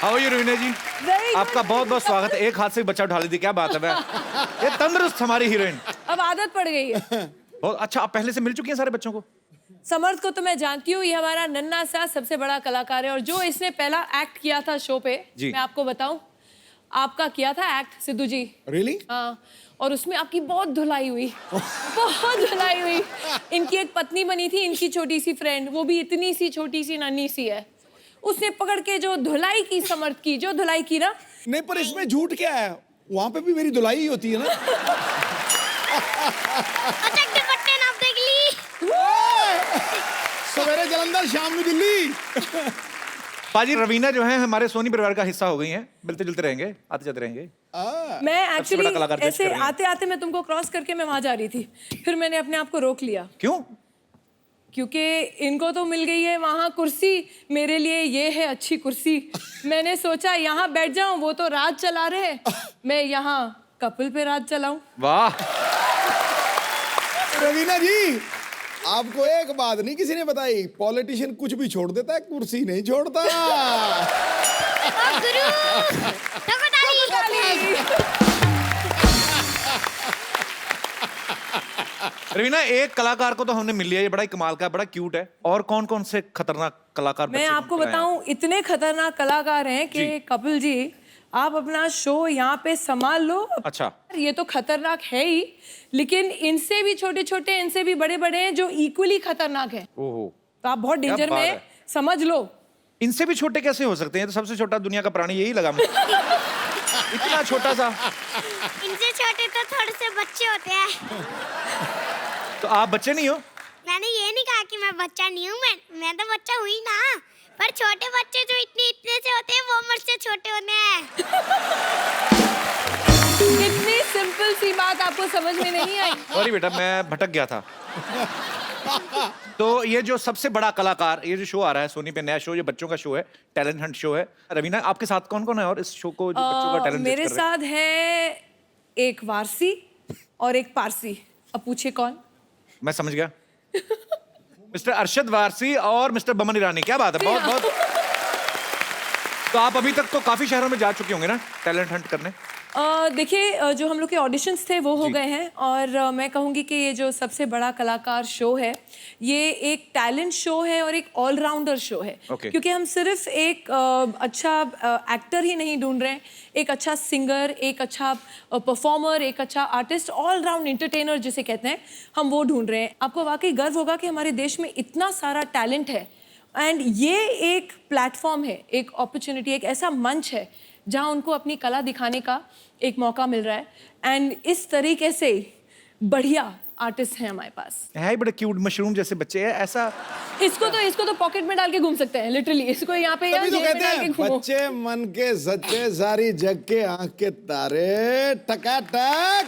How are you Raveena ji? आपका बहुत बहुत स्वागत है। एक हाथ से बच्चा उठा ली थी, क्या बात है मैं। ये तंदुरुस्त हमारी हीरोइन। अब आदत पड़ गई है। बहुत अच्छा। आप पहले से मिल चुकी हैं सारे बच्चों को? समर्थ को तो मैं जानती हूँ, ये हमारा नन्हा सा सबसे बड़ा कलाकार है और जो इसने पहला एक्ट किया था शो पे, मैं आपको बताऊं, आपका किया था एक्ट सिद्धू जी। Really? हाँ, और उसमें आपकी बहुत धुलाई हुई, बहुत धुलाई हुई। इनकी एक पत्नी बनी थी, इनकी छोटी सी फ्रेंड, वो भी इतनी सी छोटी सी नन्ही सी है। उसने पकड़ के जो धुलाई की, समर्थ की जो धुलाई की ना। नहीं, पर इसमें झूठ क्या है? वहां पे भी मेरी धुलाई ही होती है ना। सवेरे जलंधर, शाम में दिल्ली। पाजी, रवीना जो है हमारे सोनी परिवार का हिस्सा हो गई हैं। मिलते जुलते रहेंगे, आते जाते रहेंगे। मैं एक्चुअली ऐसे आते आते मैं तुमको क्रॉस करके मैं वहां जा रही थी, फिर मैंने अपने आप को रोक लिया। क्यों? क्योंकि इनको तो मिल गई है वहां कुर्सी, मेरे लिए ये है अच्छी कुर्सी। मैंने सोचा यहाँ बैठ जाऊं, वो तो राज चला रहे, मैं यहाँ कपल पे राज चलाऊं। वाह रवीना जी, आपको एक बात नहीं किसी ने बताई, पॉलिटिशियन कुछ भी छोड़ देता है, कुर्सी नहीं छोड़ता। रवीना, एक कलाकार को तो हमने मिल लिया, ये बड़ा ही कमाल का, बड़ा क्यूट है। और कौन कौन से खतरनाक कलाकार? मैं आपको बताऊं, इतने खतरनाक कलाकार हैं कि कपिल जी, आप अपना शो यहाँ पे संभाल लो। अच्छा, ये तो खतरनाक है ही, लेकिन इनसे भी छोटे छोटे, इनसे भी बड़े बड़े हैं जो इक्वली खतरनाक हैं। ओहो, तो आप बहुत डेंजर में हैं, समझ लो। इनसे भी छोटे कैसे हो सकते हैं? तो सबसे छोटा दुनिया का प्राणी यही लगा मुझे। इतना छोटा सा। इनसे छोटे तो थोड़े से बच्चे होते हैं। तो आप बच्चे नहीं हो? मैंने ये नहीं कहा कि मैं बच्चा नहीं हूँ, मैं तो बच्चा हुई ना। पर छोटे बच्चे जो इतने से होते हैं, वो मुझसे छोटे होते हैं। कितनी सिंपल सी बात आपको समझ में नहीं आई? सॉरी बेटा, मैं भटक गया था। तो ये जो सबसे बड़ा कलाकार, ये जो शो आ रहा है सोनी पे, नया शो, ये बच्चों का शो है, टैलेंट हंट शो है। रवीना, आपके साथ कौन कौन है और इस शो को जो बच्चों का टैलेंट मेरे साथ है एक वारसी और एक पारसी। अब पूछिए कौन? मैं समझ गया। मिस्टर अरशद वारसी और मिस्टर बमन ईरानी। क्या बात है, बहुत बहुत। तो आप अभी तक तो काफी शहरों में जा चुके होंगे ना टैलेंट हंट करने? देखिए, जो हम लोग के ऑडिशंस थे वो हो गए हैं और मैं कहूँगी कि ये जो सबसे बड़ा कलाकार शो है, ये एक टैलेंट शो है और एक ऑलराउंडर शो है। क्योंकि हम सिर्फ एक अच्छा एक्टर ही नहीं ढूंढ रहे हैं, एक अच्छा सिंगर, एक अच्छा परफॉर्मर, एक अच्छा आर्टिस्ट, ऑल राउंड एंटरटेनर जिसे कहते हैं, हम वो ढूंढ रहे हैं। आपको वाकई गर्व होगा कि हमारे देश में इतना सारा टैलेंट है एंड ये एक प्लेटफॉर्म है, एक अपॉर्चुनिटी, एक ऐसा मंच है जहां उनको अपनी कला दिखाने का एक मौका मिल रहा है। एंड इस तरीके से बढ़िया आर्टिस्ट हैं हमारे पास। है बड़े क्यूट मशरूम जैसे बच्चे हैं। ऐसा इसको तो पॉकेट में डाल के घूम सकते हैं, लिटरली। इसको यहाँ पे तभी तो कहते हैं बच्चे मन के सच्चे, सारी जग के आंख के तारे, टकाटक।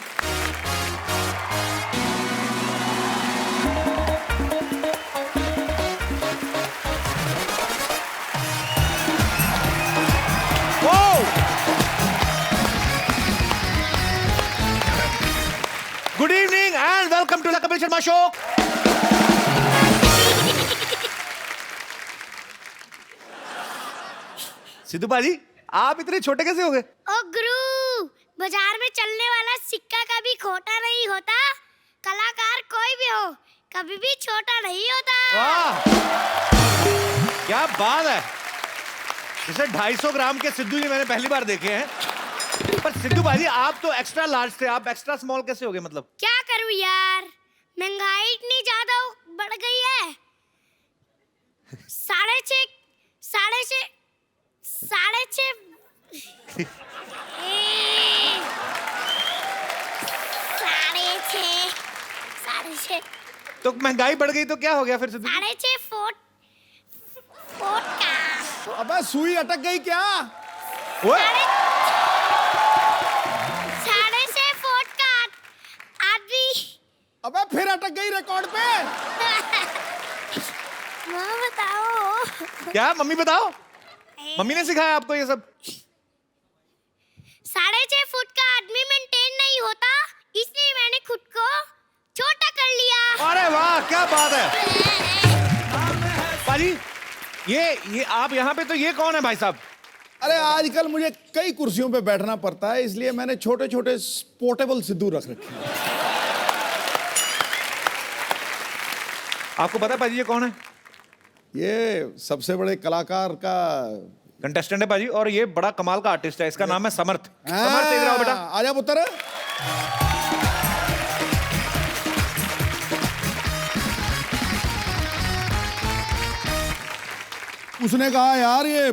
Good evening and welcome to the Kapil Sharma show. Sidhu पाजी, आप इतने छोटे कैसे हो गए? ओ गुरु, बाजार में चलने वाला सिक्का कभी खोटा नहीं होता। कलाकार कोई भी हो, कभी भी छोटा नहीं होता। वाह, क्या बात है। जैसे 250 ग्राम के सिद्धू जी मैंने पहली बार देखे हैं। पर सिद्धू भाजी, आप तो एक्स्ट्रा लार्ज थे, आप एक्स्ट्रा स्मॉल कैसे हो गए? मतलब क्या करूं यार, महंगाई इतनी ज्यादा बढ़ गई है। साढ़े छः तो महंगाई बढ़ गई तो क्या हो गया फिर सिद्धू? 6.5 फुट का। अबे सुई अटक गई क्या? ओए, 6.5 फुट का आदमी। अबे फिर अटक गई रिकॉर्ड पे। माँ बताओ। क्या मम्मी बताओ? मम्मी ने सिखाया आपको ये सब? 6.5 फुट का आदमी मेंटेन नहीं होता, इसलिए मैंने खुद को छोटा कर लिया। अरे वाह, क्या बात है। पाजी, ये आप यहाँ पे, तो ये कौन है भाई साहब? अरे आजकल मुझे कई कुर्सियों पे बैठना पड़ता है, इसलिए मैंने छोटे छोटे पोर्टेबल सिद्धू रख रखे हैं। आपको पता है पाजी ये कौन है? ये सबसे बड़े कलाकार का कंटेस्टेंट है पाजी, और ये बड़ा कमाल का आर्टिस्ट है। इसका नाम है समर्थ। समर्थ इधर आओ बेटा। आजा पुत्र। उसने कहा यार ये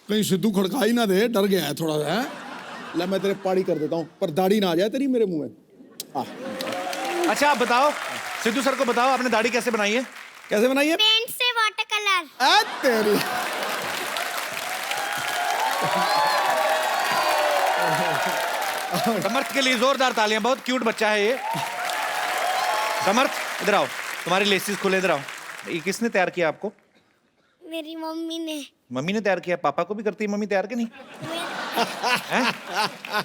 कहीं सिद्धू खड़का ही ना दे, डर गया है थोड़ा सा। है ले मैं तेरे पाड़ी कर देता हूँ, पर दाढ़ी ना आ जाए तेरी मेरे मुंह में। अच्छा आप बताओ, सिद्धू सर को बताओ आपने दाढ़ी कैसे बनाई है? कैसे बनाई है? पेंट से वाटर कलर। तेरी समर्थ के लिए जोरदार तालियां, बहुत क्यूट बच्चा है ये। समर्थ इधर आओ, तुम्हारी लेसिस खुले, इधर आओ। ये किसने तैयार किया आपको? मेरी मम्मी ने। मम्मी ने तैयार किया? पापा को भी करती है मम्मी तैयार के नहीं? हैं?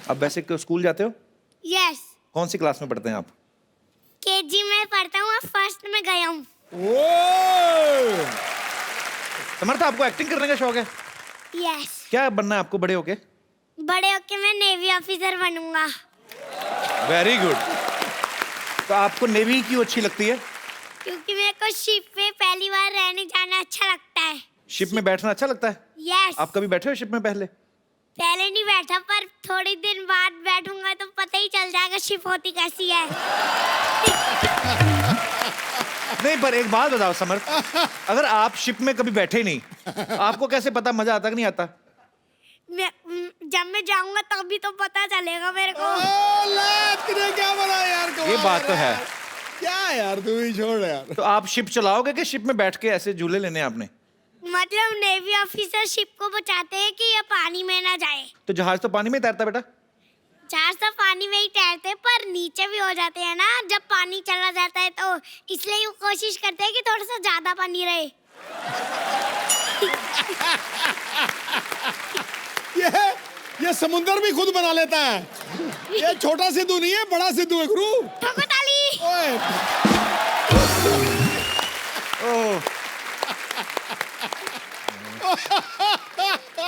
अब वैसे स्कूल जाते हो? यस। कौन सी क्लास में पढ़ते हैं आप? केजी में पढ़ता हूँ, फर्स्ट में गया हूँ। समर्थ आपको एक्टिंग करने का शौक है? यस। क्या बनना है आपको बड़े होके? बड़े होके मैं नेवी ऑफिसर बनूंगा। Very good. तो आपको नेवी क्यों अच्छी लगती है? क्योंकि मेरे को शिप पे पहली बार रहने जाना अच्छा लगता है। शिप में बैठना अच्छा लगता है? यस। आप कभी बैठे हो शिप में पहले? पहले नहीं बैठा, पर थोड़ी दिन बाद बैठूंगा तो पता ही चल जाएगा शिप होती कैसी है। नहीं, पर एक बात बताओ समर्थ, अगर आप शिप में कभी बैठे नहीं, आपको कैसे पता मजा आता कि नहीं आता? जब मैं जाऊंगा तभी तो पता चलेगा मेरे को। तूने क्या बोला यार? ये बात तो है। क्या यार, तू ही छोड़ यार। तो आप शिप चलाओगे कि शिप में बैठ के ऐसे झूले लेने आपने? मतलब नेवी ऑफिसर शिप को बचाते हैं कि ये पानी में ना जाए। तो जहाज तो पानी में तैरता बेटा। जहाज तो पानी में ही तैरते, पर नीचे भी हो जाते हैं ना जब पानी चला जाता है, तो इसलिए वो कोशिश करते हैं कि थोड़ा सा ज्यादा पानी रहे। ये समुंदर भी खुद बना लेता है। ये छोटा सिद्धू नहीं है, बड़ा सिद्धू है गुरु। ठोको ताली। ओए।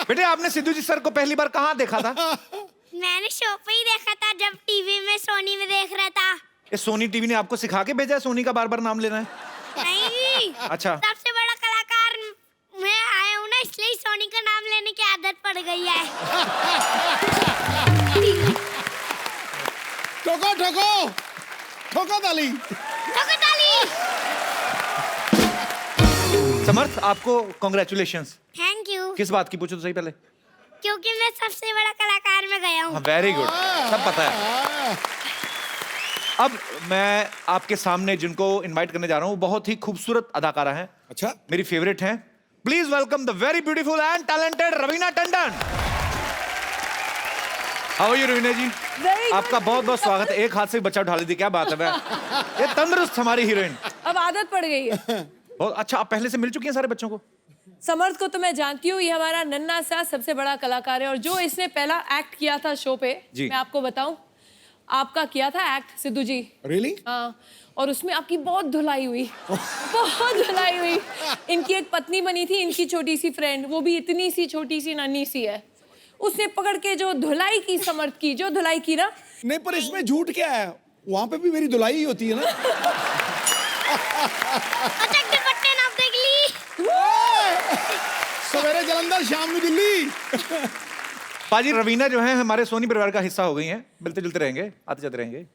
बेटे आपने सिद्धू जी सर को पहली बार कहाँ देखा था? मैंने शो पे ही देखा था, जब टीवी में सोनी में देख रहा था। ये सोनी टीवी ने आपको सिखा के भेजा है सोनी का बार बार नाम लेना है? नहीं। अच्छा। सबसे बड़ा कलाकार मैं आया हूँ ना, इसलिए सोनी का नाम लेने की आदत पड़ गई है। ठोको ठोको ठोको ताली। ठोको ताली। समर्थ आपको कॉन्ग्रेचुलेशंस। Thank you. किस बात की पूछो तो सही पहले? क्योंकि मैं सबसे बड़ा कलाकार में गया हूँ। वेरी गुड, सब पता है। अब मैं आपके सामने जिनको इनवाइट करने जा रहा हूँ बहुत ही खूबसूरत अदाकारा हैं। अच्छा, मेरी फेवरेट हैं। Please welcome the very beautiful and talented Raveena Tandon. How are you Raveena ji? आपका बहुत बहुत स्वागत है। एक हाथ से बच्चा उठा लीजिए, क्या बात है। मैं ये तंदुरुस्त हमारी हीरोइन। अब आदत पड़ गई है। बहुत अच्छा। आप पहले से मिल चुकी हैं सारे बच्चों को? समर्थ को तो मैं जानती हूँ, ये हमारा नन्हा सा सबसे बड़ा कलाकार है, और जो इसने पहला एक्ट किया था शो पे, मैं आपको बताऊं, आपका किया था एक्ट सिद्धू जी। रियली? हाँ, और उसमें आपकी बहुत धुलाई हुई। बहुत धुलाई हुई। इनकी एक पत्नी बनी थी, इनकी छोटी सी फ्रेंड, वो भी इतनी सी छोटी सी नन्ही सी है, उसने पकड़ के जो धुलाई की, समर्थ की जो धुलाई की ना। नहीं, पर इसमें झूठ क्या है? वहां पे भी मेरी धुलाई ही होती है ना। सवेरे जलंधर, शाम में दिल्ली। पाजी रवीना जो है हमारे सोनी परिवार का हिस्सा हो गई हैं। मिलते जुलते रहेंगे, आते जाते रहेंगे।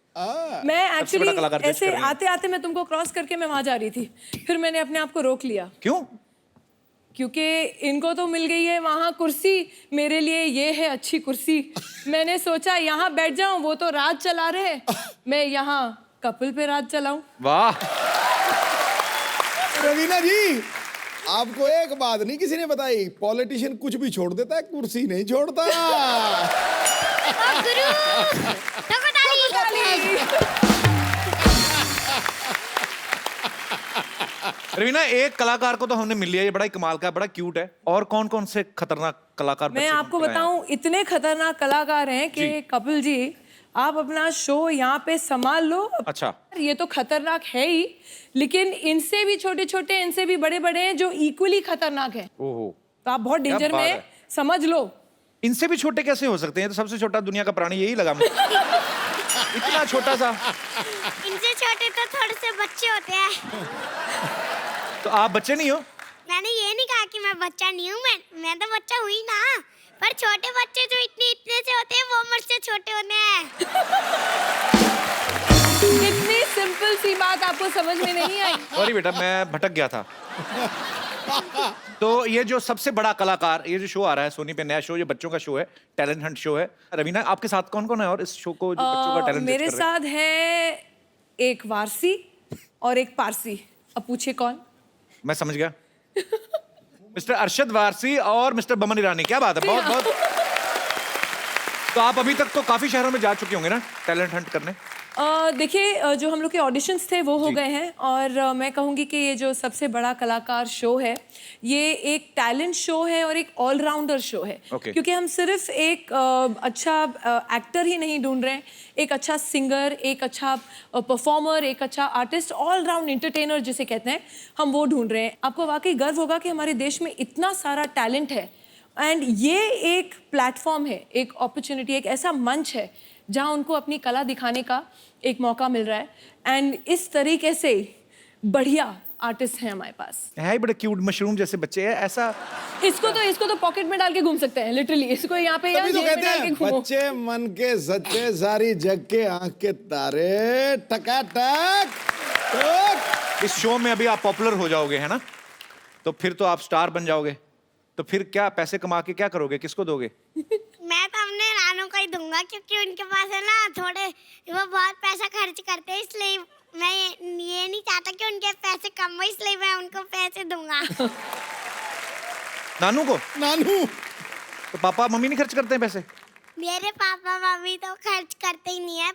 मैं एक्चुअली ऐसे आते आते मैं तुमको क्रॉस करके मैं वहां जा रही थी, फिर मैंने अपने आप को रोक लिया। क्यों? क्योंकि इनको तो मिल गई है वहां कुर्सी, मेरे लिए ये है अच्छी कुर्सी। मैंने सोचा यहाँ बैठ जाऊं, वो तो राज चला रहे, मैं यहाँ कपल पे राज चलाऊं। वाह रवीना जी, आपको एक बात नहीं किसी ने बताई, पॉलिटिशियन कुछ भी छोड़ देता है, कुर्सी नहीं छोड़ता। गुरु, ठोको ताली। रवीना, एक कलाकार को तो हमने मिल लिया, ये बड़ा ही कमाल का, बड़ा क्यूट है। और कौन कौन से खतरनाक कलाकार? मैं आपको बताऊं, इतने खतरनाक कलाकार हैं कि कपिल जी, आप अपना शो यहाँ पे संभाल लो। अच्छा, ये तो खतरनाक है ही, लेकिन इनसे भी छोटे छोटे, इनसे भी बड़े बड़े हैं जो इक्वली खतरनाक हैं। ओहो, तो आप बहुत डेंजर में, समझ लो। इनसे भी छोटे कैसे हो सकते हैं? तो सबसे छोटा दुनिया का प्राणी यही लगा मुझे। इतना छोटा सा। इनसे छोटे तो थोड़े से बच्चे होते हैं। तो आप बच्चे नहीं हो? मैंने ये नहीं कहा कि मैं बच्चा नहीं हूँ, मैं तो बच्चा हुई ना। पर छोटे बच्चे जो इतने से होते हैं वो मुझसे छोटे होते हैं। कितनी सिंपल सी बात आपको समझ में नहीं आई? सॉरी बेटा, मैं भटक गया था। तो ये जो सबसे बड़ा कलाकार, ये जो शो आ रहा है सोनी पे, नया शो, ये बच्चों का शो है, टैलेंट हंट शो है। रवीना, आपके साथ कौन कौन है और इस शो को जो बच्चों का टैलेंट मेरे साथ है एक वारसी और एक पारसी। अब पूछिए कौन? मैं समझ गया। मिस्टर अरशद वारसी और मिस्टर बमन ईरानी। क्या बात है, बहुत बहुत। तो आप अभी तक तो काफी शहरों में जा चुके होंगे ना टैलेंट हंट करने? देखिए, जो हम लोग के ऑडिशंस थे वो हो गए हैं, और मैं कहूँगी कि ये जो सबसे बड़ा कलाकार शो है, ये एक टैलेंट शो है और एक ऑलराउंडर शो है। क्योंकि हम सिर्फ एक अच्छा एक्टर ही नहीं ढूंढ रहे हैं, एक अच्छा सिंगर, एक अच्छा परफॉर्मर, एक अच्छा आर्टिस्ट, ऑल राउंड एंटरटेनर जिसे कहते हैं, हम वो ढूंढ रहे हैं। आपको वाकई गर्व होगा कि हमारे देश में इतना सारा टैलेंट है, एंड ये एक प्लेटफॉर्म है, एक अपॉर्चुनिटी, एक ऐसा मंच है जहाँ उनको अपनी कला दिखाने का एक मौका मिल रहा है। एंड इस तरीके से बढ़िया आर्टिस्ट हैं हमारे पास। है ही बड़े क्यूट मशरूम जैसे बच्चे हैं। ऐसा इसको तो पॉकेट में डाल के घूम सकते हैं, लिटरली। इसको यहाँ पे तभी तो जेब में कहते डाल के हैं घूमो। बच्चे मन के सच्चे, सारी जग के आंख के तारे, टकाटक। इस शो में अभी आप पॉपुलर हो जाओगे, है ना? तो फिर तो आप स्टार बन जाओगे। तो फिर क्या पैसे कमा के क्या करोगे, किसको दोगे? मैं तो अपने नानू को ही दूंगा, क्योंकि उनके पास है ना थोड़े, वो बहुत पैसा खर्च करते हैं, इसलिए मैं ये नहीं चाहता कि उनके पैसे कम हो, इसलिए मैं उनको पैसे दूंगा। नानू को? नानू तो पापा मम्मी नहीं खर्च करते हैं पैसे? मेरे पापा मम्मी तो खर्च करते ही नहीं है।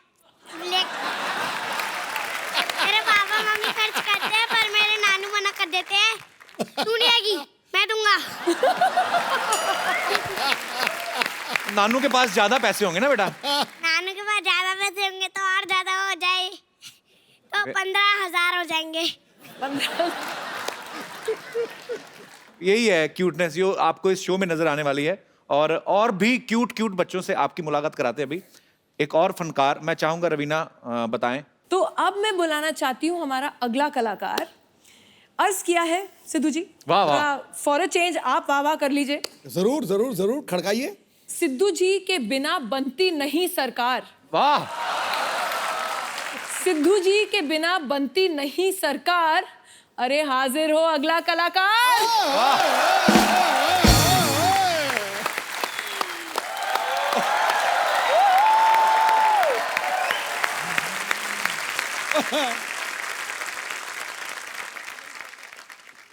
मेरे पापा मम्मी खर्च करते हैं, पर मेरे नानू मना कर देते हैं, तू नहीं आएगी, मैं दूंगा। नानू के पास ज्यादा पैसे होंगे ना बेटा? नानू के पास ज्यादा पैसे होंगे तो और ज्यादा हो जाए, तो 15,000 हो जाएंगे। यही है क्यूटनेस जो आपको इस शो में नजर आने वाली है। और भी क्यूट बच्चों से आपकी मुलाकात कराते हैं अभी। एक और फनकार मैं चाहूंगा रवीना बताएं। तो अब मैं बुलाना चाहती हूँ हमारा अगला कलाकार। अर्ज किया है सिद्धू जी, वाह वाह। फॉर अ चेंज आप वाह वाह कर लीजिए। जरूर जरूर जरूर, खड़काइए। सिद्धू जी के बिना बनती नहीं सरकार। वाह। सिद्धू जी के बिना बनती नहीं सरकार। अरे हाजिर हो अगला कलाकार।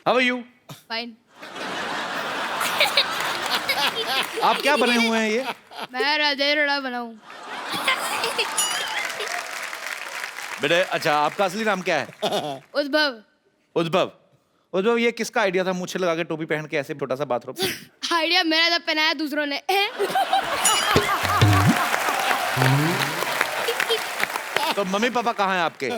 How are you? फाइन। आप क्या बने हुए हैं ये? मैं राजा रोड़ा बनाऊं। बेटे अच्छा, आपका असली नाम क्या है? उद्भव। उद्भव, ये किसका आइडिया था मूछे लगा के टोपी पहन के ऐसे छोटा सा बाथरूम? आइडिया मेरा था, पहनाया दूसरों ने। तो मम्मी पापा कहाँ हैं आपके?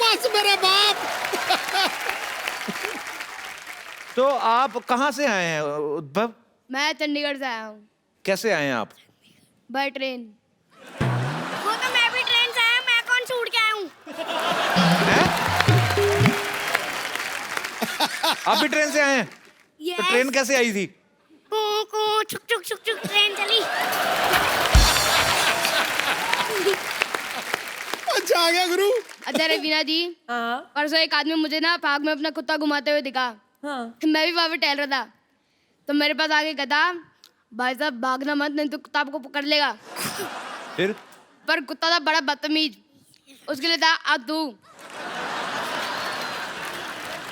बस मेरे बाप। तो आप कहाँ से आए हैं उद्भव? मैं चंडीगढ़ से आया हूँ। कैसे आए हैं आप? By train. वो तो मैं भी ट्रेन से आया, मैं कौन से उड़ के आया हूँ? आप भी ट्रेन से आए हैं? तो ट्रेन कैसे आई थी? छुक छुक छुक छुक ट्रेन चली। अच्छा आ गया गुरु। अच्छा रवीना जी, हाँ परसों एक आदमी मुझे ना पार्क में अपना कुत्ता घुमाते हुए दिखा। हाँ। मैं भी वहाँ पे टहल रहा था, तो मेरे पास आके कहता, भाई साहब भागना मत, नहीं तो कुत्ता आपको पकड़ लेगा। फिर? पर कुत्ता था बड़ा बदतमीज, उसके लिए था आ तू।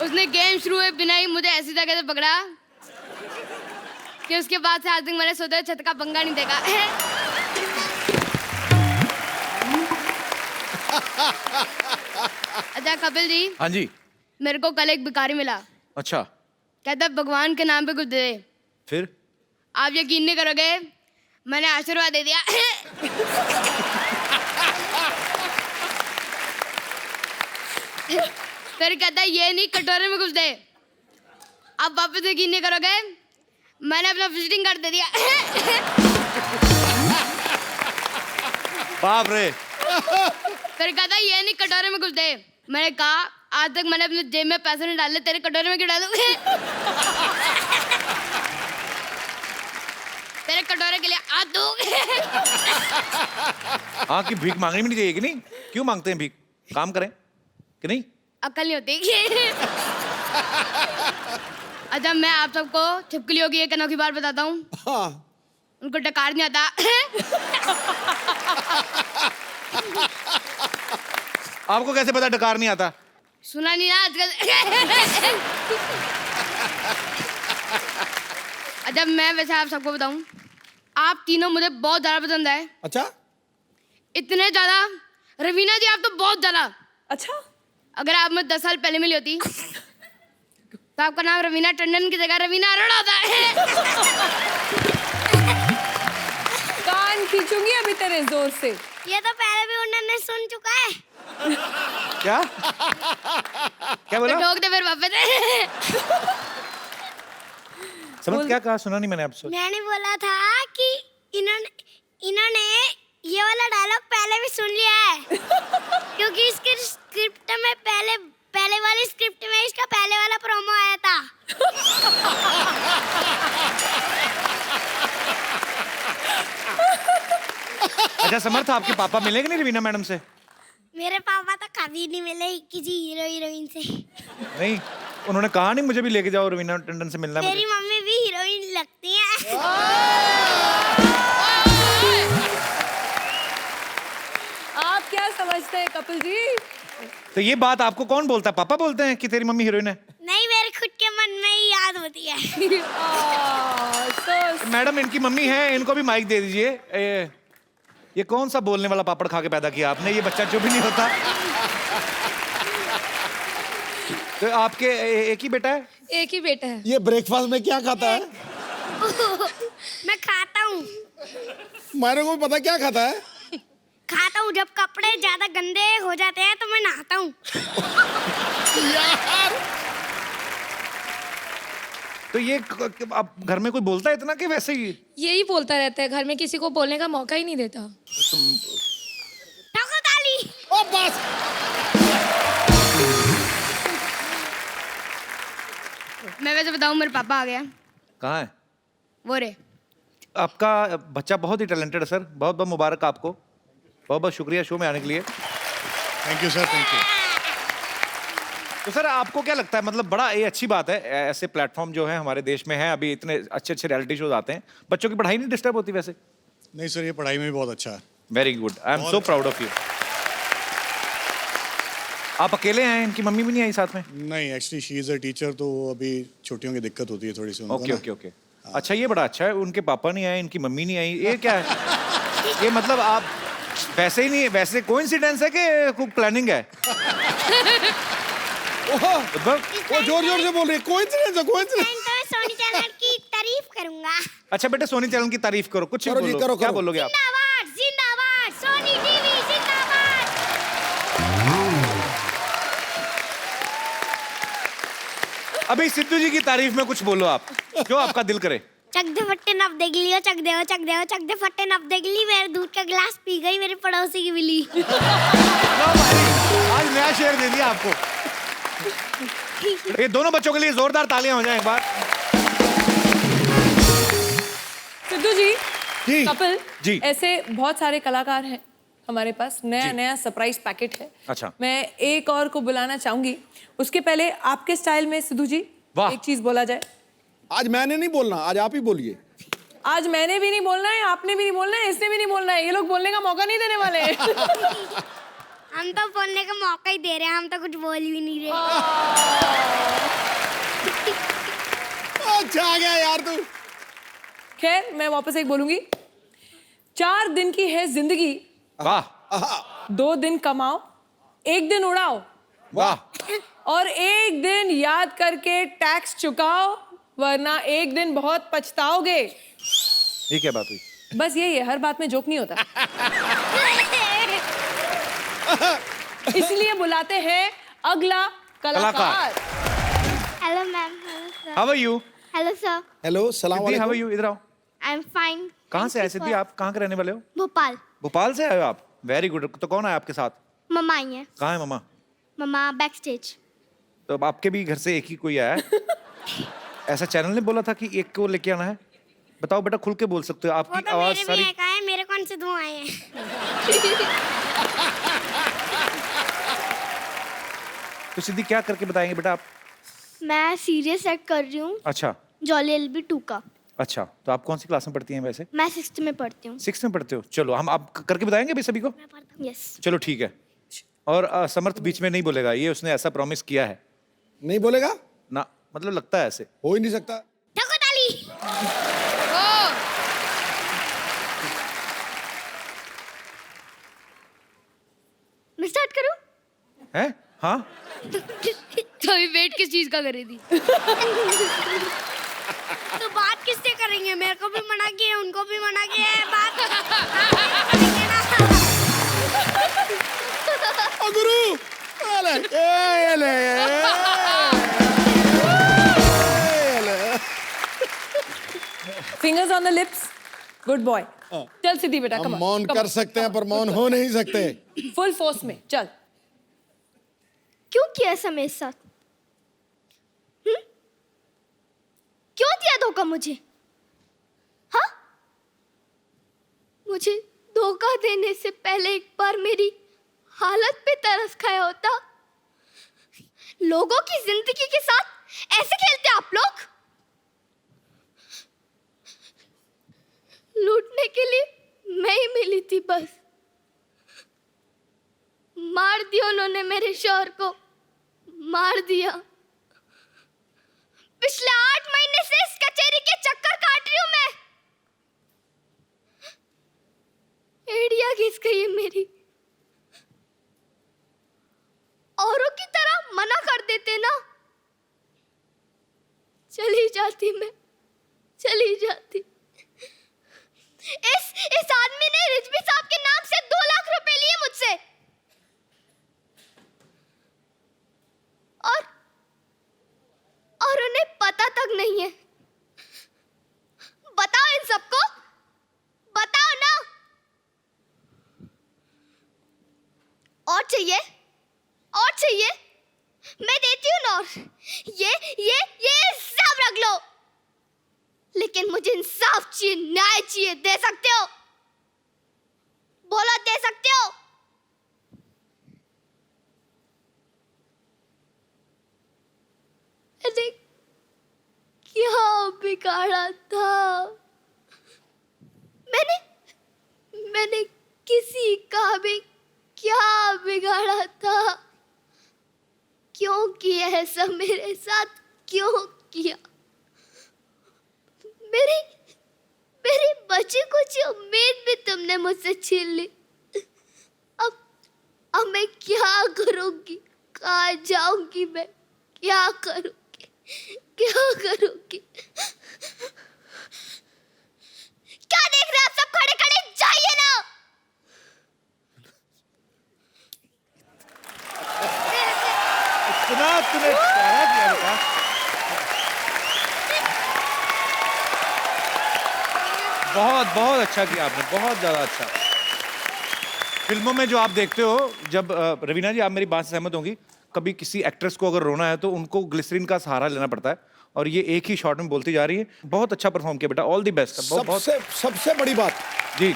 उसने गेम शुरू हुए बिना ही मुझे ऐसी जगह से पकड़ा कि उसके बाद से आज तक मैंने सोचा छत का पंगा नहीं देखा। अच्छा कपिल जी। हाँ जी। मेरे को कल एक भिखारी मिला। अच्छा। कहता भगवान के नाम पे कुछ दे दे। फिर? आप यकीन नहीं करोगे, मैंने आशीर्वाद दे दिया। फिर कहता है ये नहीं कटोरे में कुछ दे। अब वापस यकीन नहीं करोगे, मैंने अपना विजिटिंग कार्ड दे दिया। बाप रे। फिर कहता है ये नहीं कटोरे में कुछ दे। मैंने कहा आज तक मैंने अपने जेब में पैसे नहीं डाले, तेरे कटोरे में क्यों डालूं? तेरे कटोरे के लिए आ दूं। हाँ, कि भीख मांगनी भी नहीं चाहिए कि नहीं? क्यों मांगते हैं भीख? काम करें कि नहीं? अकल नहीं होती। अच्छा, मैं आप सबको छिपकलियों की एक अनोखी बात बताता हूँ। हाँ। उनको डकार नहीं आता। आपको कैसे पता डकार नहीं आता? सुना नहीं ना आजकल। अच्छा, मैं वैसे आप सबको बताऊं, आप तीनों मुझे बहुत ज्यादा पसंद है। अच्छा, इतने ज्यादा, रवीना जी आप तो बहुत ज्यादा। अच्छा, अगर आप मुझे 10 साल पहले मिली होती तो आपका नाम रवीना टंडन की जगह रवीना अरोड़ा होता है। कान खींचूंगी अभी तेरे जोर से। ये तो पहले भी उन्होंने सुन चुका है। क्या? क्या बोला? ठोक दे फिर वापस। समझ क्या कहा? सुना नहीं मैंने आपसे। मैंने बोला था कि इन्होंने ये वाला डायलॉग पहले भी सुन लिया है। क्योंकि इसकी स्क्रिप्ट में पहले वाली स्क्रिप्ट में इसका पहले वाला प्रोमो आया था। अच्छा समर्थ, आपके पापा मिलेंगे नहीं रवीना मैडम से? मेरे पापा तो कभी नहीं मिले किसी हीरो हीरोइन से। नहीं, उन्होंने कहा नहीं मुझे भी लेके जाओ, रवीना टंडन से मिलना है मेरी मुझे। मम्मी भी हीरोइन लगती है। आप क्या समझते हैं कपिल जी? तो ये बात आपको कौन बोलता है? पापा बोलते हैं कि तेरी मम्मी हीरोइन है? नहीं, मेरे खुद के मन में ही याद होती है। मैडम, इनकी मम्मी है, इनको भी माइक दे दीजिए। ये कौन सा बोलने वाला पापड़ खा के पैदा किया आपने? ये बच्चा जो भी नहीं होता। तो आपके एक ही बेटा है? एक ही बेटा है। ये ब्रेकफास्ट में क्या खाता है? मैं खाता हूँ। मेरे को भी पता क्या खाता है। खाता हूँ, जब कपड़े ज्यादा गंदे हो जाते हैं तो मैं नहाता हूँ। यार, तो ये अब घर में कोई बोलता है इतना कि वैसे ही? यही बोलता रहता है, घर में किसी को बोलने का मौका ही नहीं देता। ठोको ताली। ओ बस। मैं वैसे बताऊं, मेरे पापा आ गया। कहाँ है? वो रे। आपका बच्चा बहुत ही टैलेंटेड है सर, बहुत बहुत मुबारक आपको। बहुत बहुत शुक्रिया शो में आने के लिए। Thank you sir, thank you. तो सर आपको क्या लगता है, मतलब बड़ा ये अच्छी बात है, ऐसे प्लेटफॉर्म जो है हमारे देश में है, अभी इतने अच्छे अच्छे रियलिटी शोज आते हैं, बच्चों की पढ़ाई नहीं डिस्टर्ब होती वैसे? नहीं सर, ये पढ़ाई में भी बहुत अच्छा है। Very good, I am so proud of you. आप अकेले हैं, इनकी मम्मी भी नहीं आई साथ में? नहीं, actually she is a teacher, तो अभी छुट्टियों की दिक्कत होती है थोड़ी सी उनको ओके ना। Okay okay. अच्छा, ये बड़ा अच्छा है, उनके पापा नहीं आए, इनकी मम्मी नहीं आई, ये क्या है? ये मतलब आप वैसे ही नहीं, वैसे कोइंसिडेंस है कि खूब प्लानिंग है? वो जोर जोर से बोल रही है, कोइंसिडेंस है, कोइंसिडेंस। तो मैं सोनी चैनल की तारीफ करूंगा। अच्छा बेटे, सोनी चैनल की तारीफ करो, कुछ करो जी, बोलो। करो, क्या करो। बोलोगे आप? जिंदाबाद जिंदाबाद सोनी टीवी जिंदाबाद। अभी सिद्धू जी की तारीफ में कुछ बोलो आप, जो आपका दिल करे। चक दे फट्टे नप देख लियो, चक दे चक दे फट्टे नप देख ली। मेरे दूध का गिलास पी गई मेरे पड़ोसी की बिल्ली। लो भाई, आज नया शेर दे दिया आपको। ये दोनों बच्चों के लिए जोरदार तालियां हो जाएं एक बार। सिद्धू जी, जी। कपिल जी। ऐसे बहुत सारे कलाकार हैं हमारे पास, नया नया सरप्राइज पैकेट है। अच्छा। मैं एक और को बुलाना चाहूंगी, उसके पहले आपके स्टाइल में सिद्धू जी वाह। एक चीज बोला जाए। आज मैंने नहीं बोलना, आज आप ही बोलिए। आज मैंने भी नहीं बोलना है, आपने भी नहीं बोलना है, इसने भी नहीं बोलना है। ये लोग बोलने का मौका नहीं देने वाले। हम तो बोलने का मौका ही दे रहे हैं, हम तो कुछ बोल भी नहीं रहे। अच्छा आ गया यार तू। खैर, मैं वापस एक बोलूंगी। 4 दिन की है जिंदगी, वाह 2 दिन कमाओ, 1 दिन उड़ाओ, वाह। और 1 दिन याद करके टैक्स चुकाओ, वरना 1 दिन बहुत पछताओगे। ये क्या बात हुई? बस यही है, हर बात में जोक नहीं होता। इसलिए बुलाते हैं अगला कलाकार। Hello ma'am, hello sir. How are you? Hello sir. Hello, सलाम सिद्धि, हाउ आर वालेकुम। यू? इधर आओ। I am fine. कहाँ से आए सिद्धि? आप कहाँ के रहने वाले हो? भोपाल। भोपाल से आए हो आप? Very good. तो कौन है आपके साथ? मम्मा आई है। कहाँ है मम्मा? मम्मा बैक स्टेज। तो अब आपके भी घर से एक ही कोई आया है? ऐसा चैनल ने बोला था कि एक को लेके आना है? बताओ बेटा, खुल के बोल सकते हो, वो आपकी तो आवाज मेरे सारी। भी एक आए, मेरे कौन से दो आए हैं? तो सिद्धि क्या करके बताएंगे बेटा आप? मैं सीरियस एक्ट कर रही हूँ अच्छा जॉली LB 2 का। अच्छा, तो आप कौन सी क्लास में पढ़ती हैं वैसे? मैं 6th में पढ़ती हूँ। 6th में पढ़ते हो? चलो हम आप करके बताएंगे भी सभी को। यस। चलो ठीक है। और समर्थ बीच में नहीं बोलेगा, ये उसने ऐसा प्रॉमिस किया है नहीं बोलेगा? ना, मतलब लगता है ऐसे। हो ही नहीं सकता। ठोको ताली। ओ मैं स्टार्ट करूँ? है? हाँ तो अभी वेट किस चीज का कर रही थी? तो बात किससे करेंगे? मेरे को भी मना किया, उनको भी मना किया है, बात करेंगे ना। ओ गुरु, ले, ए ले, ए ले। Fingers on the lips, good boy. चल सिद्धि बेटा, हम कम मौन कर सकते हैं पर मौन हो नहीं सकते। फुल फोर्स में चल। क्यों किया ऐसा मेरे साथ? क्यों दिया धोखा मुझे? हाँ? मुझे धोखा देने से पहले एक बार मेरी हालत पे तरस खाया होता। लोगों की जिंदगी के साथ ऐसे खेलते आप लोग? लूटने के लिए मैं ही मिली थी बस। मार दिया उन्होंने मेरे शौहर को, मार दिया। पिछले 8 महीने से इस कचेरी के चक्कर काट रही हूं मैं। एड़िया घिस गई है मेरी। औरों की तरह मना कर देते ना, चली जाती मैं, चली जाती। इस आदमी ने रिजवी साहब के नाम से 2 लाख रुपए लिए मुझसे। और उन्हें पता तक नहीं है। बताओ इन सबको, बताओ ना। और चाहिए? और चाहिए? मैं देती हूँ ना। और ये सब रख लो। लेकिन मुझे इंसाफ चाहिए, न्याय चाहिए। दे सकते हो? बोलो, दे सकते हो? मैंने क्या बिगाड़ा था? मैंने किसी का भी क्या बिगाड़ा था? क्यों किया ऐसा मेरे साथ? क्यों किया? मेरी बच्ची को जो उम्मीद भी तुमने मुझसे छीन ली। अब मैं क्या करूंगी? कहाँ जाऊंगी मैं? क्या करूंगी? क्या करूंगी? क्या देख रहे हैं आप सब? खड़े खड़े जाइए ना। इतना तूने प्यारा किया बेटा। बहुत बहुत अच्छा किया आपने, बहुत ज्यादा अच्छा। फिल्मों में जो आप देखते हो, जब रवीना जी आप मेरी बात से सहमत होंगी, कभी किसी एक्ट्रेस को अगर रोना है तो उनको ग्लिसरीन का सहारा लेना पड़ता है, और ये एक ही शॉट में बोलती जा रही है। बहुत अच्छा परफॉर्म किया बेटा, ऑल द बेस्ट। सबसे बड़ी बात जी,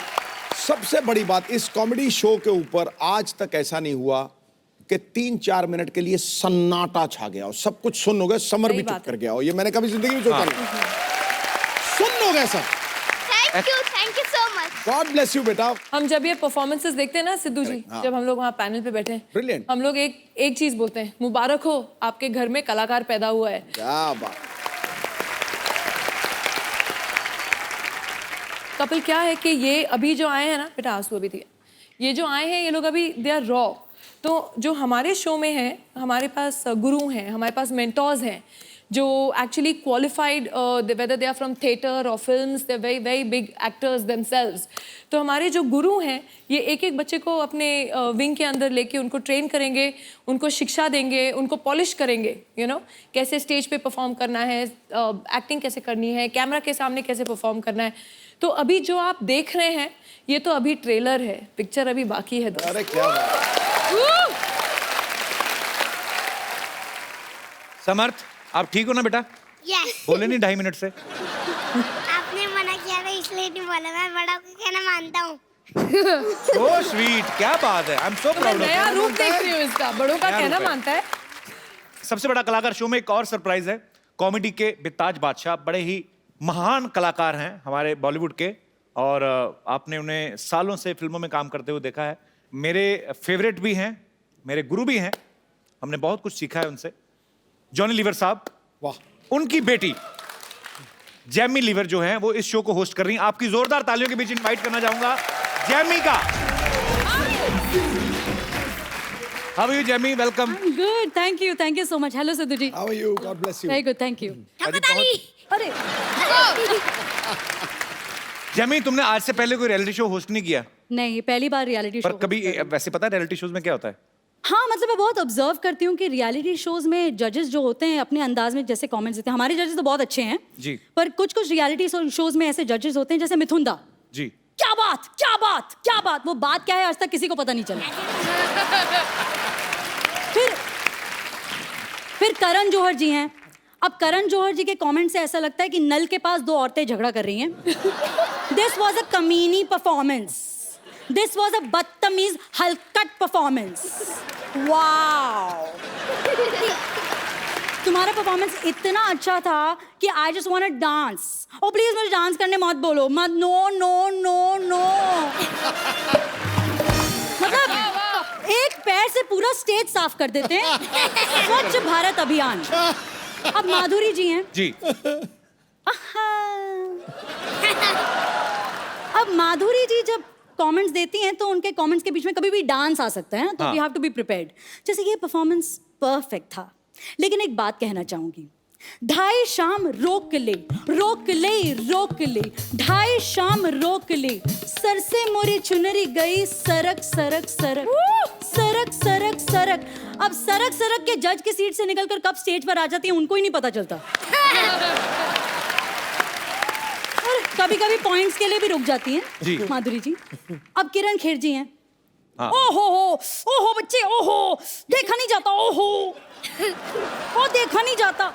सबसे बड़ी बात, इस कॉमेडी शो के ऊपर आज तक ऐसा नहीं हुआ कि 3-4 मिनट के लिए सन्नाटा छा गया हो, सब कुछ सुन हो गया, समर भी चुप कर गया हो। ये मैंने कभी जिंदगी में सोचा नहीं। सुन हो गया सब। Thank you so much. God bless you बेटा। हम जब ये परफॉर्मेंसेस देखते हैं ना सिद्धू जी, जब हम लोग वहाँ पैनल पे बैठे हैं, Brilliant. हम लोग एक चीज बोलते हैं, मुबारक हो, आपके घर में कलाकार पैदा हुआ है। क्या बात। कपिल, क्या है कि ये अभी जो आए हैं ना बेटा, आंसू अभी दिए, ये जो आए हैं ये लोग अभी दे आर रॉ। तो जो हमारे शो में है, हमारे पास गुरु हैं, हमारे पास मेंटोर्स हैं जो actually qualified, whether they are from theatre और films, they very very big actors themselves. तो हमारे जो गुरु हैं ये एक एक बच्चे को अपने विंग के अंदर लेके उनको ट्रेन करेंगे, उनको शिक्षा देंगे, उनको पॉलिश करेंगे, यू नो, कैसे स्टेज पे परफॉर्म करना है, एक्टिंग कैसे करनी है, कैमरा के सामने कैसे परफॉर्म करना है। तो अभी जो आप देख रहे हैं ये तो अभी ट्रेलर है, पिक्चर अभी बाकी है दोस्तों। अरे क्या बात। समर्थ, आप ठीक हो ना बेटा? यस। बोले नहीं 2.5 मिनट से? आपने मना किया था इसलिए नहीं बोला, मैं बड़ा को कहना मानता हूँ। सो स्वीट, क्या बात है। I am so proud of नया रूप देख रही हूँ इसका, बड़ों का नया कहना रूप है। मानता है। सबसे बड़ा कलाकार शो में एक और सरप्राइज है। कॉमेडी के बिताज बादशाह बड़े ही महान कलाकार हैं हमारे बॉलीवुड के, और आपने उन्हें सालों से फिल्मों में काम करते हुए देखा है। मेरे फेवरेट भी हैं, मेरे गुरु भी हैं, हमने बहुत कुछ सीखा है उनसे। जॉनी लीवर साहब, वाह। उनकी बेटी जैमी लीवर जो हैं वो इस शो को होस्ट कर रही हैं। आपकी जोरदार तालियों के बीच इनवाइट करना चाहूंगा जैमी का। How are you Jamie? Welcome. Good, thank you so much. Hello Sidhu ji. How are you? God bless you. Very good, thank you. अरे जैमी, तुमने आज से पहले कोई रियलिटी शो होस्ट नहीं किया? नहीं, पहली बार रियलिटी पर शो। कभी वैसे पता है रियलिटी शोज में क्या होता है? हाँ, मतलब मैं बहुत ऑब्जर्व करती हूँ कि रियलिटी शोज में जजेस जो होते हैं अपने अंदाज में जैसे कमेंट्स देते हैं। हमारे जजेस तो बहुत अच्छे हैं जी, पर कुछ रियलिटी शोज में ऐसे जजेस होते हैं जैसे मिथुन दा। जी। क्या बात, क्या बात, क्या बात, वो बात क्या है आज तक किसी को पता नहीं चला। फिर करण जौहर जी हैं। अब करण जौहर जी के कमेंट से ऐसा लगता है कि नल के पास 2 औरतें झगड़ा कर रही हैं। दिस वॉज अ कमीनी परफॉर्मेंस, दिस वॉज अ बदतमीज हलकट परफॉर्मेंस। वाओ, तुम्हारा परफॉर्मेंस इतना अच्छा था कि I just want to dance. Oh please मुझे डांस करने मत बोलो, मत। No no no no. मतलब एक पैर से पूरा स्टेज साफ कर देते हैं। स्वच्छ भारत अभियान। अब माधुरी जी हैं जी। अब माधुरी जी जब कमेंट्स देती हैं तो उनके कमेंट्स के बीच में कभी भी डांस आ सकता है, तो we have to be prepared. जैसे ये परफॉर्मेंस परफेक्ट था, लेकिन एक बात कहना चाहूंगी। 2:30 शाम रोक ले, रोक ले, रोक ले, 2:30 शाम रोक ले, सर से मोरी चुनरी गई सरक सरक सरक, सरक सरक सरक। अब सरक सरक के जज की सीट से निकलकर कब स्टेज पर आ जाती है उनको ही नहीं पता चलता। और कभी कभी पॉइंट्स के लिए भी रुक जाती हैं माधुरी जी। अब किरण खेर जी हैं। हाँ। ओहो बच्चे, ओहो देखा नहीं जाता, ओहो ओ देखा नहीं जाता,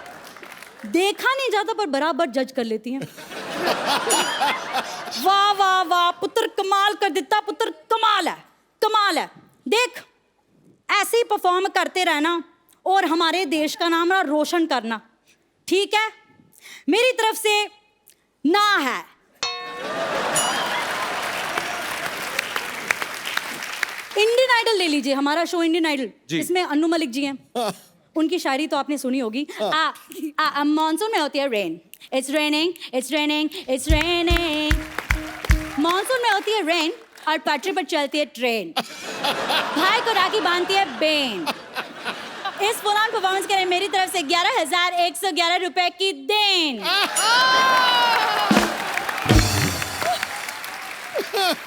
देखा नहीं जाता पर बराबर जज कर लेती हैं। वाह वाह वाह, पुत्र कमाल कर देता, पुत्र कमाल है, कमाल है। देख ऐसे ही परफॉर्म करते रहना और हमारे देश का नाम रोशन करना, ठीक है? मेरी तरफ से ना है। इंडियन आइडल ले लीजिए, हमारा शो इंडियन आइडल, इसमें अन्नू मलिक जी हैं। उनकी शायरी तो आपने सुनी होगी। मॉनसून में होती है rain, it's raining, it's raining, it's raining. Monsoon में होती है रेन और पटरी पर चलती है ट्रेन, भाई को राखी बांधती है बेन। इस पुरान परफॉर्मेंस के लिए मेरी तरफ से 11,111 रुपए की देन।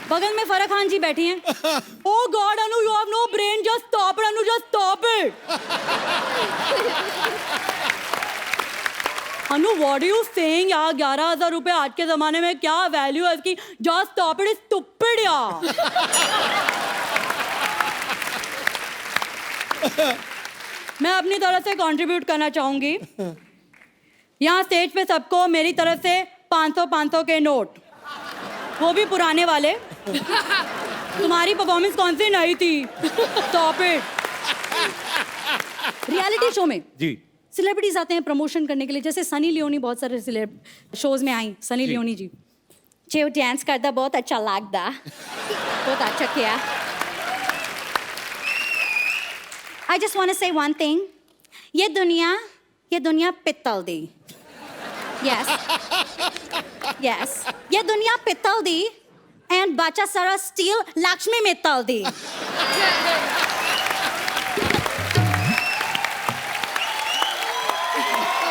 बगल में फराह खान जी बैठी हैं। Oh God, Anu, you have no brain. Just stop it, Anu. Just stop it. Anu, what are you saying? यार 11,000 रुपए आज के जमाने में क्या वैल्यू है इसकी? Just stop it, stupid यार। मैं अपनी तरफ से कंट्रीब्यूट करना चाहूंगी। यहाँ स्टेज पे सबको मेरी तरफ से 500 के नोट, वो भी पुराने वाले। तुम्हारी परफॉर्मेंस कौन सी नई थी? Stop it. रियलिटी शो में जी सेलिब्रिटीज आते हैं प्रमोशन करने के लिए, जैसे सनी लियोनी बहुत सारे शोज में आई। सनी लियोनी जी जो डांस करता बहुत अच्छा लगता, बहुत अच्छा किया। आई जस्ट वांट टू से वन थिंग, ये दुनिया पित्तल दी। यस यस, ये दुनिया पित्तल दी एंड बच्चा सारा स्टील लक्ष्मी मित्तल दी।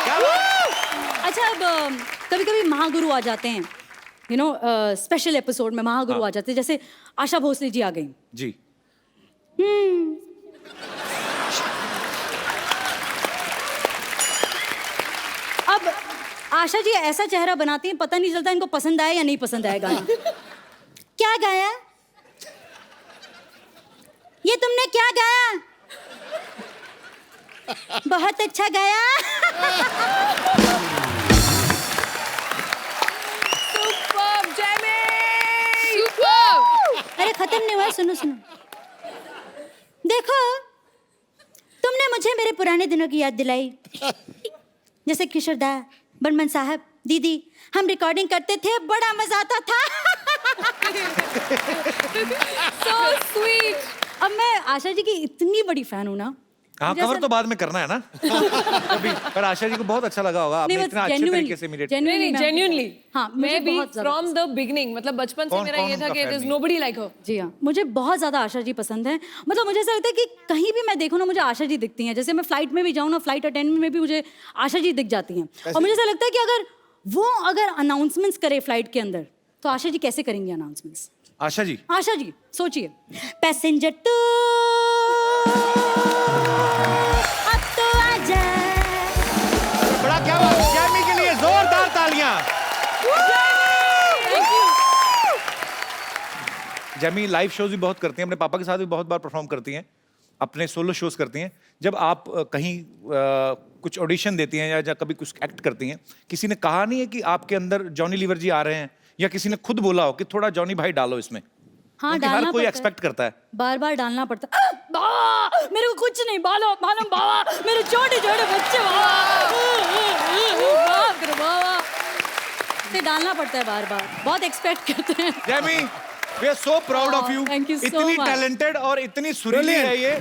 क्या अच्छा, अब कभी कभी महागुरु आ जाते हैं, यू नो, स्पेशल एपिसोड में महागुरु आ जाते हैं, जैसे आशा भोसले जी आ गई। जी। अब आशा जी ऐसा चेहरा बनाती हैं, पता नहीं चलता इनको पसंद आया या नहीं पसंद आया गाना। क्या गाया? ये तुमने क्या गाया? बहुत अच्छा गाया। Superb Jamie. सुपर। अरे खत्म नहीं हुआ, सुनो सुनो। देखो, तुमने मुझे मेरे पुराने दिनों की याद दिलाई, जैसे किशोरदा, बर्मन साहब, दीदी, हम रिकॉर्डिंग करते थे, बड़ा मजा आता था। So sweet। अब मैं आशा जी की इतनी बड़ी फैन हूँ ना। हाँ, कवर तो बाद में करना है ना कभी। पर आशा जी को बहुत अच्छा लगा होगा, आपने इतना अच्छे तरीके से इमिटेट। नहीं, जेन्युइनली। हाँ, मुझे मैं भी बहुत ज्यादा फ्रॉम द बिगनिंग, मतलब बचपन से मेरा ये था कि देयर इज नोबडी लाइक हर। जी हाँ, मुझे बहुत ज़्यादा आशा जी पसंद है। मतलब मुझे ऐसा लगता है कि कहीं भी मैं देखूँ ना, मुझे आशा जी दिखती हैं। जैसे मैं फ्लाइट में भी जाऊँ ना, फ्लाइट अटेंडेंट में भी मुझे आशा जी दिख जाती हैं। और मुझे ऐसा लगता है कि अगर अनाउंसमेंट्स करे फ्लाइट के अंदर, तो आशा जी कैसे करेंगी अनाउंसमेंट्स? आशा जी, आशा जी सोचिए, पैसेंजर टू अब तो आजा। बड़ा क्या बात है, जैमी के लिए जोरदार तालियां। जैमी लाइव शोज भी बहुत करती हैं, अपने पापा के साथ भी बहुत बार परफॉर्म करती हैं, अपने सोलो शोज करती हैं। जब आप कहीं कुछ ऑडिशन देती हैं या कभी कुछ एक्ट करती हैं, किसी ने कहा नहीं है कि आपके अंदर जॉनी लीवर जी आ रहे हैं, या किसी ने खुद बोला हो कि थोड़ा जॉनी भाई डालो इसमें? हाँ, क्योंकि हर डालना कोई पड़ता एक्सपेक्ट करता है। बार बार डालना पड़ता है। बाबा, मेरे को कुछ नहीं मालूम बाबा, मेरे छोटे छोटे बच्चे बाबा, से डालना पड़ता है बार बार, बहुत एक्सपेक्ट करते हैं। Jamie, we are so proud of you. Thank you so इतनी much. टैलेंटेड और इतनी सुरीली है ये।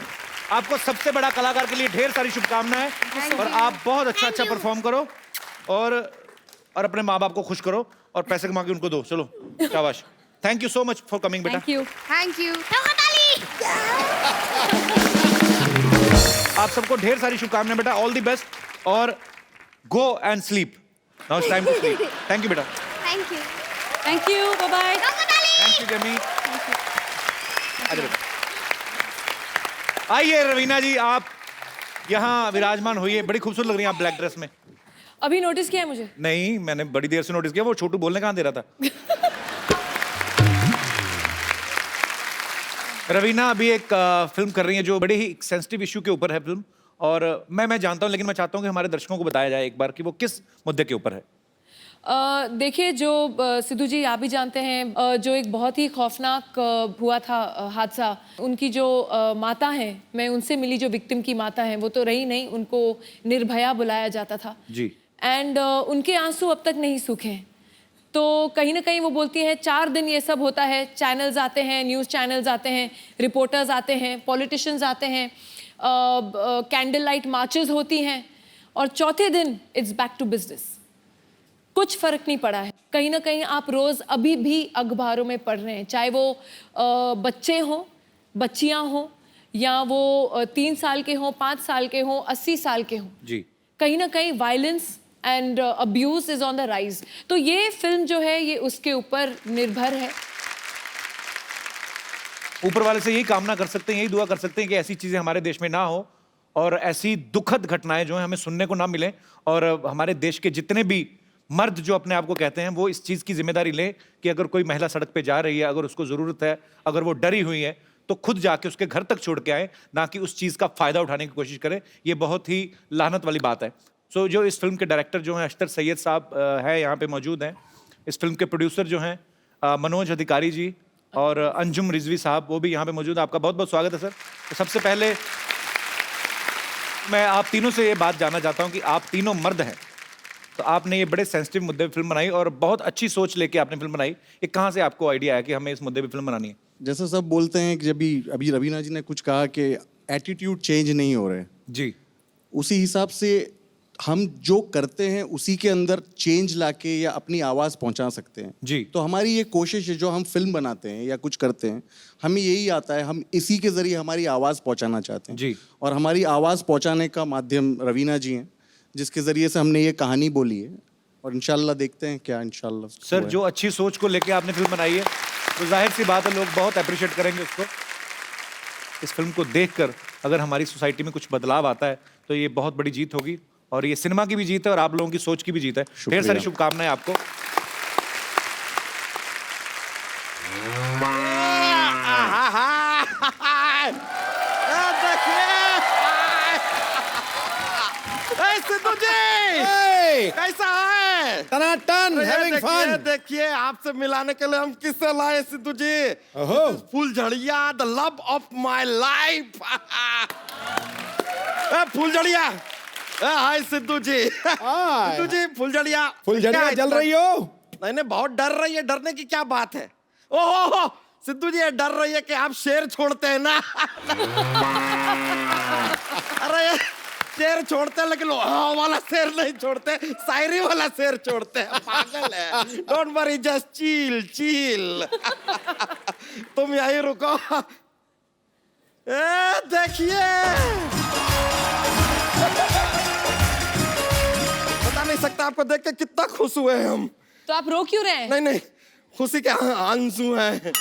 आपको सबसे बड़ा कलाकार के लिए ढेर सारी शुभकामनाएं, और आप बहुत अच्छा परफॉर्म करो, और अपने माँ बाप को खुश करो, और पैसे कमा के उनको दो। चलो, शाबाश। Thank you so much for coming बेटा। Thank you. आप सबको ढेर सारी शुभकामनाएं बेटा, ऑल द बेस्ट, और go and sleep. Now it's time to sleep. Thank you बेटा। Thank you. Thank you, bye bye. Thank you जमी। अरे बेटा, आइए रवीना जी, आप यहाँ विराजमान होइए। बड़ी खूबसूरत लग रही हैं आप ब्लैक ड्रेस में। अभी नोटिस किया है मुझे? नहीं, मैंने बड़ी देर से नोटिस किया, वो छोटू बोलने कहाँ दे रहा था। रवीना अभी एक फिल्म कर रही है जो बड़े ही सेंसिटिव इशू के ऊपर है फिल्म, और मैं जानता हूँ, लेकिन मैं चाहता हूँ कि हमारे दर्शकों को बताया जाए एक बार कि वो किस मुद्दे के ऊपर है। देखिए, जो सिद्धू जी आप भी जानते हैं, जो एक बहुत ही खौफनाक हुआ था हादसा, उनकी जो माता हैं, मैं उनसे मिली, जो विक्टिम की माता हैं, वो तो रही नहीं, उनको निर्भया बुलाया जाता था जी। एंड उनके आंसू अब तक नहीं सूखे। तो कहीं ना कहीं वो बोलती हैं 4 दिन ये सब होता है, चैनल्स आते हैं, न्यूज़ चैनल्स आते हैं, रिपोर्टर्स आते हैं, पॉलिटिशियंस आते हैं, कैंडल लाइट मार्चेस होती हैं, और चौथे दिन इट्स बैक टू बिजनेस। कुछ फर्क नहीं पड़ा है। कहीं ना कहीं आप रोज़ अभी भी अखबारों में पढ़ रहे हैं, चाहे वो बच्चे हों, बच्चियां हों, या वो 3 साल के हों, 5 साल के हों, 80 साल के हों जी। कहीं ना कहीं violence and abuse is on the rise. तो ये फिल्म जो है, ये उसके ऊपर निर्भर है। ऊपर वाले से यही कामना कर सकते हैं, यही दुआ कर सकते हैं कि ऐसी चीजें हमारे देश में ना हो, और ऐसी दुखद घटनाएं जो हैं हमें सुनने को ना मिलें, और हमारे देश के जितने भी मर्द जो अपने आप को कहते हैं, वो इस चीज़ की जिम्मेदारी लें कि अगर कोई महिला सड़क पे जा रही है, अगर उसको ज़रूरत है, अगर वो डरी हुई है, तो खुद जाके उसके घर तक छोड़ के आए, ना कि उस चीज़ का फ़ायदा उठाने की कोशिश करें। ये बहुत ही लानत वाली बात है। सो जो इस फिल्म के डायरेक्टर जो हैं अख्तर सैयद साहब है, यहाँ पे मौजूद हैं। इस फिल्म के प्रोड्यूसर जो हैं मनोज अधिकारी जी और अंजुम रिजवी साहब, वो भी यहाँ पे मौजूद है। आपका बहुत बहुत स्वागत है सर। तो सबसे पहले मैं आप तीनों से ये बात जानना चाहता हूँ कि आप तीनों मर्द हैं, तो आपने ये बड़े सेंसिटिव मुद्दे पे फिल्म बनाई, और बहुत अच्छी सोच लेके आपने फिल्म बनाई। ये कहाँ से आपको आइडिया आया कि हमें इस मुद्दे पे फिल्म बनानी है? जैसे सब बोलते हैं कि अभी रवीना जी ने कुछ कहा कि एटीट्यूड चेंज नहीं हो रहे जी, उसी हिसाब से हम जो करते हैं उसी के अंदर चेंज लाके या अपनी आवाज़ पहुंचा सकते हैं जी। तो हमारी ये कोशिश है, जो हम फिल्म बनाते हैं या कुछ करते हैं, हमें यही आता है, हम इसी के ज़रिए हमारी आवाज़ पहुंचाना चाहते हैं जी। और हमारी आवाज़ पहुंचाने का माध्यम रवीना जी हैं, जिसके ज़रिए से हमने ये कहानी बोली है। और इंशाल्लाह देखते हैं क्या इंशाल्लाह। सर जो अच्छी सोच को लेके आपने फिल्म बनाई है तो जाहिर सी बात है लोग बहुत अप्रिशिएट करेंगे उसको। इस फिल्म को देखकर अगर हमारी सोसाइटी में कुछ बदलाव आता है तो ये बहुत बड़ी जीत होगी, और ये सिनेमा की भी जीत है और आप लोगों की सोच की भी जीत है। ढेर सारी शुभकामनाएं आपको। सिद्धू जी कैसा है? टनाटन, having fun। देखिए आपसे मिलाने के लिए हम किससे लाए सिद्धू जी? फुलझड़िया, the love of my life. फुलझड़िया, हाय सिद्धू जी। सिद्धू जी फुलझड़िया जल रही हो? नहीं नहीं, बहुत डर रही है। डरने की क्या बात है? ओहो सिद्धू जी, ये डर रही है कि आप शेर छोड़ते हैं ना। अरे शेर छोड़ते हैं लेकिन हाँ वाला शेर नहीं छोड़ते, शायरी वाला शेर छोड़ते हैं। पागल है। Don't worry, just chill chill. तुम यहीं रुको। देखिए बता नहीं सकता आपको देख के कितना खुश हुए हैं हम। तो आप रो क्यों रहे हैं? नहीं नहीं, खुशी के आंसू हैं।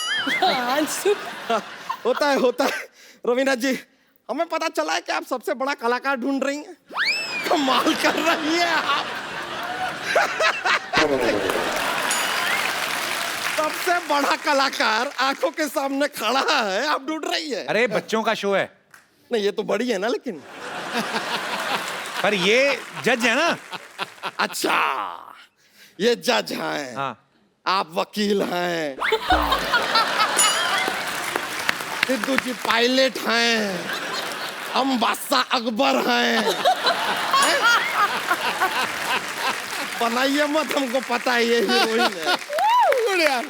आंसू? होता है। रवीना जी, हमें पता चला है कि आप सबसे बड़ा कलाकार ढूंढ रही हैं। कमाल कर रही है आप। सबसे बड़ा कलाकार आंखों के सामने खड़ा है, आप ढूंढ रही है। अरे बच्चों का शो है। नहीं ये तो बड़ी है ना, लेकिन पर ये जज है ना। अच्छा ये जज हैं। हाँ। आप वकील हैं। सिद्धू जी पायलट हैं। हम बादशाह अकबर हैं। बनाइए मत, हमको पता है ये हीरोइन है।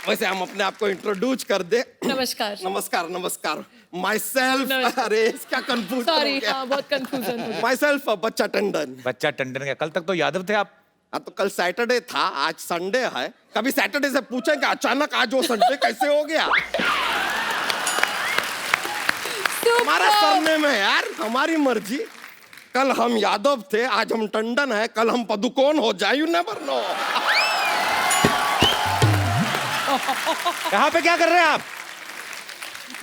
वैसे हम अपने आप को इंट्रोड्यूस कर दे। नमस्कार। नमस्कार नमस्कार। माई सेल्फ, अरे इसका कंफ्यूज सॉरी, हाँ बहुत कंफ्यूजन हो गया। माई सेल्फ बच्चा टंडन। बच्चा टंडन का, कल तक तो यादव थे आप। हाँ तो कल सैटरडे था, आज संडे है। कभी सैटरडे से पूछे कि अचानक आज वो संडे कैसे हो गया? हमारा सरनेम है यार, हमारी मर्जी। कल हम यादव थे, आज हम टंडन है, कल हम पदुकोण हो जाए, यू नेवर नो। यहाँ पे क्या कर रहे हैं आप?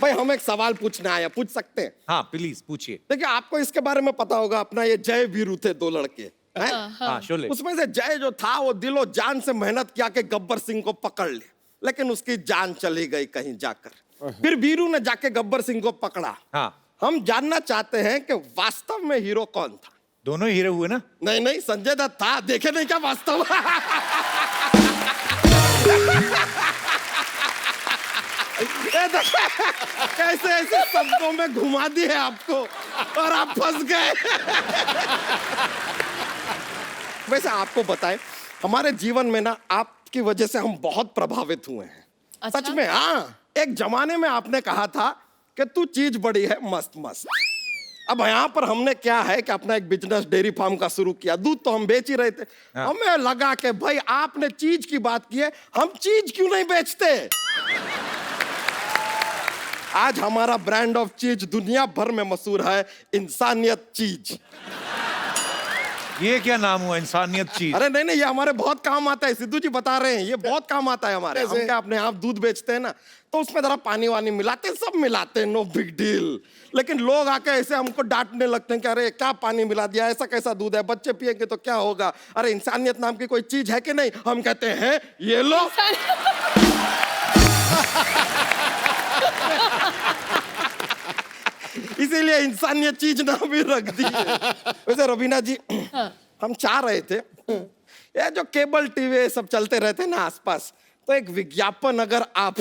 भाई हम एक सवाल पूछने आए, पूछ सकते हैं? हाँ प्लीज पूछिए। देखिए आपको इसके बारे में पता होगा, अपना ये जय वीरू थे, दो लड़के हैं। हाँ शोले। उसमें से जय जो था वो दिलो जान से मेहनत किया कि गब्बर सिंह को पकड़ ले, लेकिन उसकी जान चली गई कहीं जाकर। फिर वीरू ने जाके गब्बर सिंह को पकड़ा। हाँ। हम जानना चाहते हैं कि वास्तव में हीरो कौन था? दोनों ही हीरो हुए ना? नहीं नहीं, संजय दत्त था। देखे नहीं क्या वास्तव? कैसे ऐसे शब्दों में घुमा दी है आपको और आप फंस गए। वैसे आपको बताएं, हमारे जीवन में ना आपकी वजह से हम बहुत प्रभावित हुए हैं। अच्छा? सच में। हाँ, एक जमाने में आपने कहा था कि तू चीज बड़ी है मस्त मस्त। अब यहाँ पर हमने क्या है कि अपना एक बिजनेस डेयरी फार्म का शुरू किया। दूध तो हम बेच ही रहे थे। हाँ। हमें लगा कि भाई आपने चीज की बात की है, हम चीज क्यों नहीं बेचते? आज हमारा ब्रांड ऑफ चीज दुनिया भर में मशहूर है, इंसानियत चीज। ये क्या नाम हुआ, इंसानियत चीज? अरे नहीं नहीं, ये हमारे बहुत काम आता है। सिद्धू जी बता रहे हैं, ये बहुत काम आता है हमारे। हम क्या अपने आप दूध बेचते हैं ना, तो उसमें जरा पानी वानी मिलाते हैं, सब मिलाते हैं, नो बिग डील। लेकिन लोग आके ऐसे हमको डांटने लगते हैं कि अरे क्या पानी मिला दिया, ऐसा कैसा दूध है, बच्चे पिएंगे तो क्या होगा? अरे इंसानियत नाम की कोई चीज है कि नहीं? हम कहते हैं ये लो। इसीलिए इंसानियत चीज नाम भी रख दी है। वैसे रवीना जी, हम चाह रहे थे ये जो केबल टीवी सब चलते रहते हैं ना आसपास, तो एक विज्ञापन अगर आप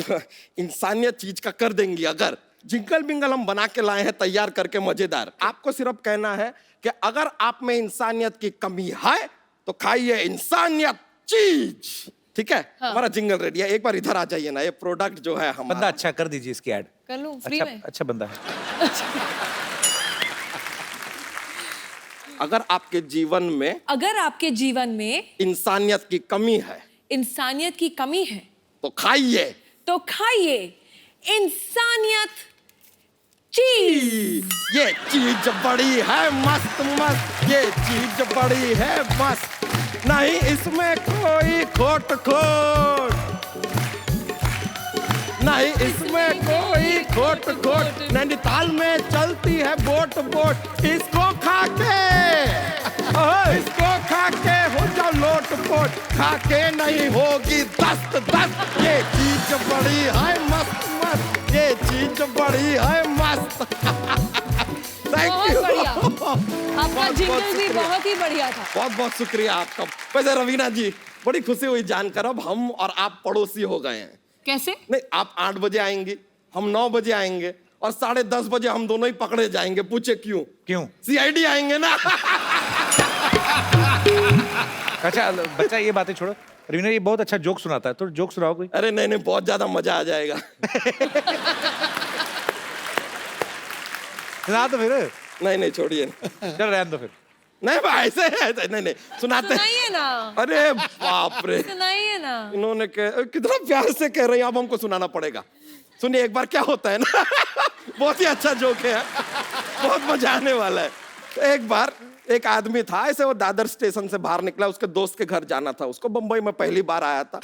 इंसानियत चीज का कर देंगी, अगर जिंगल बिंगल हम बना के लाए हैं तैयार करके मजेदार। आपको सिर्फ कहना है कि अगर आप में इंसानियत की कमी है तो खाइए इंसानियत चीज। ठीक है? हाँ। हमारा जिंगल रेडी है। एक बार इधर आ जाइए ना, ये प्रोडक्ट जो है हमारा। बंदा अच्छा कर दीजिए इसकी ऐड। कर लूं फ्री अच्छा, में? अच्छा बंदा है। अगर आपके जीवन में इंसानियत की कमी है, इंसानियत की कमी है तो खाइए इंसानियत चीज। ये चीज बड़ी है मस्त मस्त, ये चीज बड़ी है मस्त। नहीं इसमें कोई खोट नहीं इसमें कोई खोट नैनीताल में चलती है बोट इसको खा के हो जाओ लोट पोट खा के नहीं होगी दस्त ये चीज बड़ी है मस्त ये चीज बड़ी है मस्त थैंक यू आपका जिंगल भी बहुत ही बढ़िया था। बहुत बहुत शुक्रिया आपका। वैसे रवीना जी बड़ी खुशी हुई जानकर अब हम और आप पड़ोसी हो गए हैं। कैसे? नहीं आप 8 बजे आएंगे हम 9 बजे आएंगे और 10:30 बजे हम दोनों ही पकड़े जाएंगे। पूछे क्यों? CID आएंगे ना। अच्छा बच्चा ये बातें छोड़ो, रवीना ये बहुत अच्छा जोक सुनाता है, तो जोक सुनाओ कोई। अरे नहीं बहुत ज्यादा मजा आ जाएगा। सुना तो फिर। नहीं छोड़िए। चल रहने दो फिर। नहीं भाई ऐसे नहीं सुनाते। सुनाइए ना। अरे बाप रे सुनाइए ना। इन्होंने कितना प्यार से कह रही हैं, अब हमको सुनाना पड़ेगा। सुनिए एक बार क्या होता है ना। बहुत ही अच्छा जोक है, बहुत मजा आने वाला है। एक बार एक आदमी था ऐसे, वो दादर स्टेशन से बाहर निकला, उसके दोस्त के घर जाना था उसको। बंबई में पहली बार आया था।